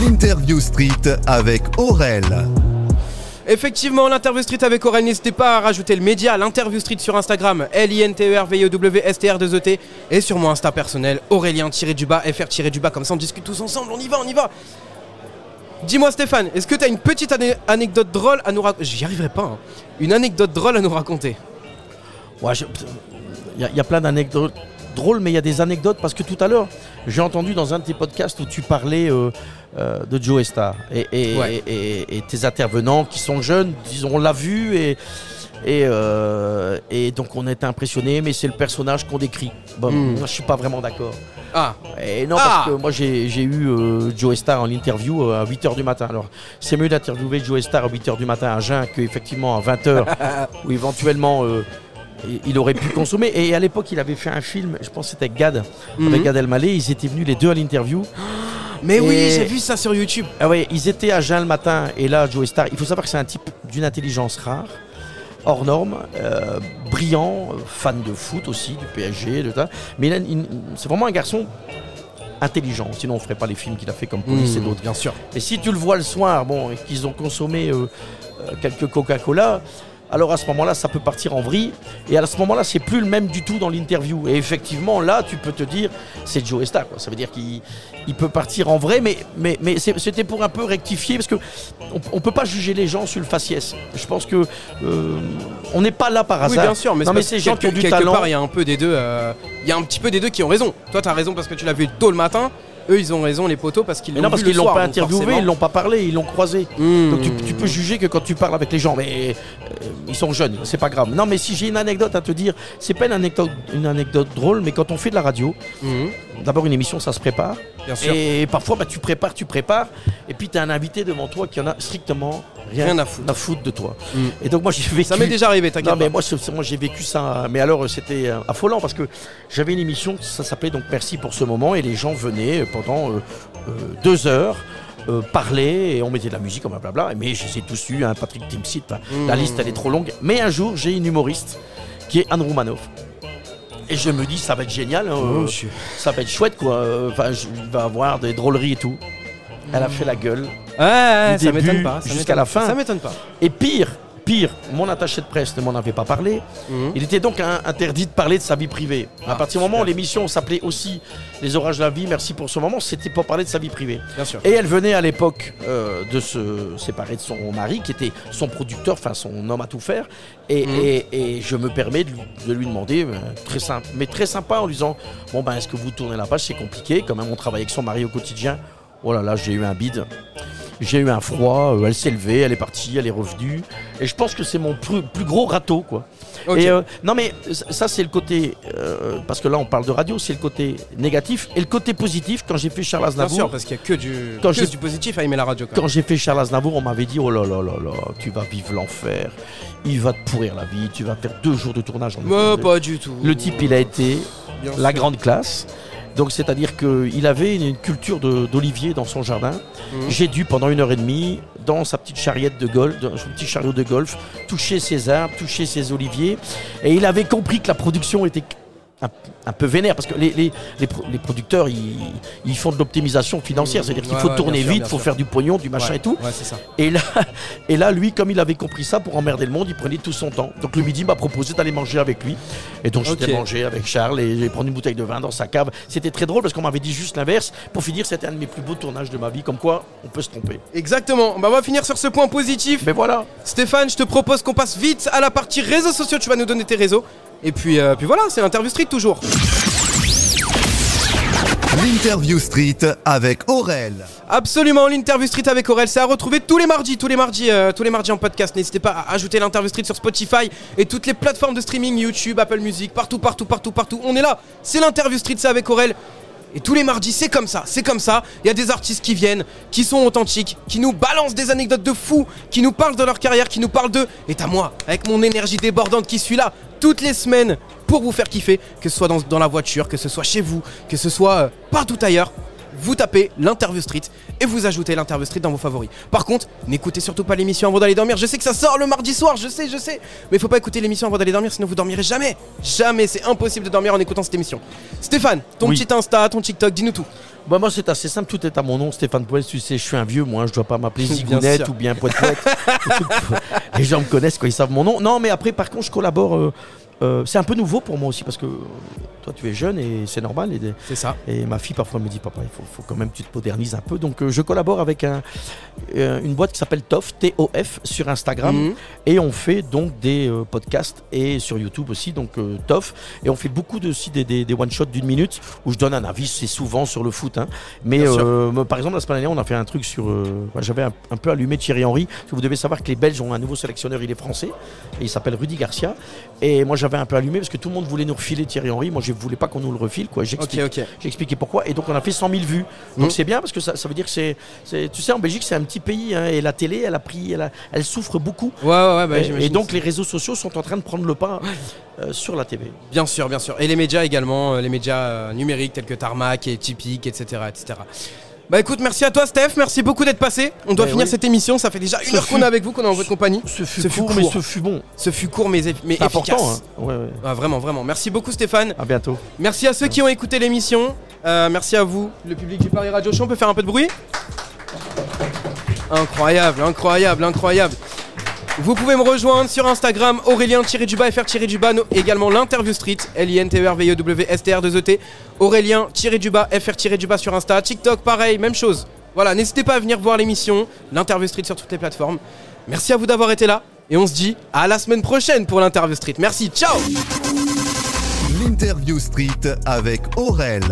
L'interview street avec Aurel. Effectivement, l'interview street avec Aurel, n'hésitez pas à rajouter le média, l'interview street sur Instagram, LINTERVIEWSTR2ET, et sur mon Insta personnel, Aurélien-FR-, comme ça on discute tous ensemble, on y va. Dis-moi Stéphane, est-ce que tu as une petite anecdote drôle à nous raconter? J'y arriverai pas, hein. Une anecdote drôle à nous raconter? Ouais, il y a plein d'anecdotes drôles, mais il y a des anecdotes. Parce que tout à l'heure, j'ai entendu dans un de tes podcasts où tu parlais de Joe Star. Et tes intervenants qui sont jeunes, disons, on l'a vu et donc on était impressionnés, mais c'est le personnage qu'on décrit. Bon, moi je suis pas vraiment d'accord. Et non, parce que moi j'ai eu Joe Star en interview à 8h du matin. Alors c'est mieux d'interviewer Joe Star à 8h du matin à jeun qu'effectivement à 20h où éventuellement il aurait pu consommer. Et à l'époque il avait fait un film, je pense que c'était Gad, avec Gad Elmaleh. Ils étaient venus les deux à l'interview. Mais oui, j'ai vu ça sur YouTube. Ah ouais, ils étaient à jeun le matin et là Joe Star, il faut savoir que c'est un type d'une intelligence rare, hors norme, brillant, fan de foot aussi, du PSG, mais c'est vraiment un garçon intelligent, sinon on ne ferait pas les films qu'il a fait comme Police et d'autres. Bien sûr. Et si tu le vois le soir, et qu'ils ont consommé quelques Coca-Cola, alors à ce moment-là, ça peut partir en vrille. Et à ce moment-là, c'est plus le même du tout dans l'interview. Et effectivement, là, tu peux te dire, c'est Joe Star, quoi. Ça veut dire qu'il peut partir en vrai, mais c'était pour un peu rectifier, parce que on peut pas juger les gens sur le faciès. Je pense que on n'est pas là par hasard. Oui, bien sûr, mais ces gens qui ont du quelque talent. part, il y a un peu des deux. Il y a un petit peu des deux qui ont raison. Toi, tu as raison parce que tu l'as vu tôt le matin. Eux, ils ont raison, les poteaux, parce qu'ils l'ont vu parce qu'ils le l'ont soir, pas donc interviewé, forcément. ils l'ont pas parlé, ils l'ont croisé. Donc tu peux juger que quand tu parles avec les gens, mais ils sont jeunes, c'est pas grave. Non, mais si j'ai une anecdote à te dire, c'est pas une anecdote drôle, mais quand on fait de la radio, d'abord une émission, ça se prépare. Bien sûr. Et parfois, tu prépares, et puis tu as un invité devant toi qui en a strictement rien à foutre de toi. Et donc moi j'ai vécu. Ça m'est déjà arrivé, t'inquiète. Non, mais moi j'ai vécu ça. Mais alors c'était affolant parce que j'avais une émission, ça s'appelait donc Merci pour ce moment, et les gens venaient pendant 2 heures. Parler et on mettait de la musique, blablabla. Mais je les ai tous eus, Patrick Timsit, la liste elle est trop longue. Mais un jour j'ai une humoriste qui est Anne Roumanoff. Et je me dis ça va être génial, ça va être chouette quoi. Il va avoir des drôleries et tout. Elle a fait la gueule. Ouais, ça m'étonne pas. Jusqu'à la fin. Ça m'étonne pas. Et pire, mon attaché de presse ne m'en avait pas parlé. Il était donc interdit de parler de sa vie privée. À partir du moment où l'émission s'appelait aussi Les Orages de la vie, merci pour ce moment, c'était pour parler de sa vie privée. Bien sûr. Et elle venait à l'époque de se séparer de son mari, qui était son producteur, enfin son homme à tout faire. Et je me permets de lui demander, très simple, mais très sympa, en lui disant est-ce que vous tournez la page? C'est compliqué, quand même on travaille avec son mari au quotidien. Oh là là, j'ai eu un bide. J'ai eu un froid, elle s'est levée, elle est partie, elle est revenue. Et je pense que c'est mon plus gros râteau, quoi. Okay. Et non mais ça c'est le côté, parce que là on parle de radio, c'est le côté négatif. Et le côté positif, quand j'ai fait Charles Aznavour... Bien sûr, parce qu'il n'y a que du positif à aimer la radio. Quand j'ai fait Charles Aznavour, on m'avait dit, oh là là là là, tu vas vivre l'enfer, il va te pourrir la vie, tu vas faire 2 jours de tournage. Pas du tout. Le type il a été la grande classe. Donc c'est-à-dire qu'il avait une culture d'olivier dans son jardin. J'ai dû pendant 1h30, dans sa petite charrette de golf, dans son petit chariot de golf, toucher ses arbres, toucher ses oliviers. Et il avait compris que la production était un peu vénère, parce que les producteurs ils font de l'optimisation financière, c'est-à-dire qu'il faut tourner vite, il faut faire du pognon, du machin et tout. Ouais, c'est ça. Et là lui, comme il avait compris ça, pour emmerder le monde, il prenait tout son temps. Donc le midi, il m'a proposé d'aller manger avec lui. Et donc j'étais manger avec Charles et j'ai pris une bouteille de vin dans sa cave. C'était très drôle parce qu'on m'avait dit juste l'inverse. Pour finir, c'était un de mes plus beaux tournages de ma vie, comme quoi on peut se tromper. Exactement, on va finir sur ce point positif. Mais voilà. Stéphane, je te propose qu'on passe vite à la partie réseaux sociaux, tu vas nous donner tes réseaux. Et puis voilà, c'est l'interview street toujours. L'interview street avec Aurel. Absolument, l'interview street avec Aurel, c'est à retrouver tous les mardis en podcast. N'hésitez pas à ajouter l'interview street sur Spotify et toutes les plateformes de streaming, YouTube, Apple Music, partout. On est là, c'est l'interview street, c'est avec Aurel. Et tous les mardis, c'est comme ça. Il y a des artistes qui viennent, qui sont authentiques, qui nous balancent des anecdotes de fous, qui nous parlent de leur carrière, qui nous parlent d'eux. Et à moi, avec mon énergie débordante qui suis là toutes les semaines pour vous faire kiffer, que ce soit dans la voiture, que ce soit chez vous, que ce soit partout ailleurs. Vous tapez l'interview street et vous ajoutez l'interview street dans vos favoris. Par contre, n'écoutez surtout pas l'émission avant d'aller dormir. Je sais que ça sort le mardi soir, je sais. Mais faut pas écouter l'émission avant d'aller dormir, sinon vous dormirez jamais. Jamais, c'est impossible de dormir en écoutant cette émission. Stéphane, ton petit Insta, ton TikTok, dis-nous tout. Moi c'est assez simple, tout est à mon nom, Stéphane Poel, tu sais, je suis un vieux, moi, je dois pas m'appeler Zigounette ou bien Poète. Les gens me connaissent, quoi, ils savent mon nom. Non, mais après, par contre, je collabore c'est un peu nouveau pour moi aussi parce que toi tu es jeune et c'est normal. C'est ça. Et ma fille parfois me dit papa il faut quand même que tu te modernises un peu. Donc je collabore avec une boîte qui s'appelle TOF, TOF sur Instagram et on fait donc des podcasts et sur YouTube aussi donc TOF et on fait beaucoup aussi des one shot d'1 minute où je donne un avis, c'est souvent sur le foot hein. Mais par exemple la semaine dernière on a fait un truc sur j'avais un peu allumé Thierry Henry. Vous devez savoir que les Belges ont un nouveau sélectionneur, il est français et il s'appelle Rudy Garcia et moi j'avais un peu allumé parce que tout le monde voulait nous refiler Thierry Henry, moi je voulais pas qu'on nous le refile quoi. J'ai expliqué pourquoi et donc on a fait 100 000 vues donc c'est bien parce que ça veut dire que c'est tu sais en Belgique c'est un petit pays hein, et la télé elle souffre beaucoup et donc les réseaux sociaux sont en train de prendre le pas sur la TV. Bien sûr et les médias également, les médias numériques tels que Tarmac et Typique etc. Bah écoute, merci à toi Steph, merci beaucoup d'être passé. On doit finir cette émission, ça fait déjà 1 heure qu'on est avec vous, qu'on est en votre compagnie. Ce fut court mais ce fut bon. Ce fut court mais efficace. Important, hein. Ouais. Ah, vraiment. Merci beaucoup Stéphane. À bientôt. Merci à ceux qui ont écouté l'émission. Merci à vous, le public du Paris Radio Show. On peut faire un peu de bruit ? Incroyable. Vous pouvez me rejoindre sur Instagram, Aurélien-FR-, également l'interview street, LINTERVEWSTR2ET, Aurélien-FR- sur Insta, TikTok pareil, même chose. Voilà, n'hésitez pas à venir voir l'émission, l'interview street sur toutes les plateformes. Merci à vous d'avoir été là et on se dit à la semaine prochaine pour l'interview street. Merci, ciao. L'interview street avec Aurel.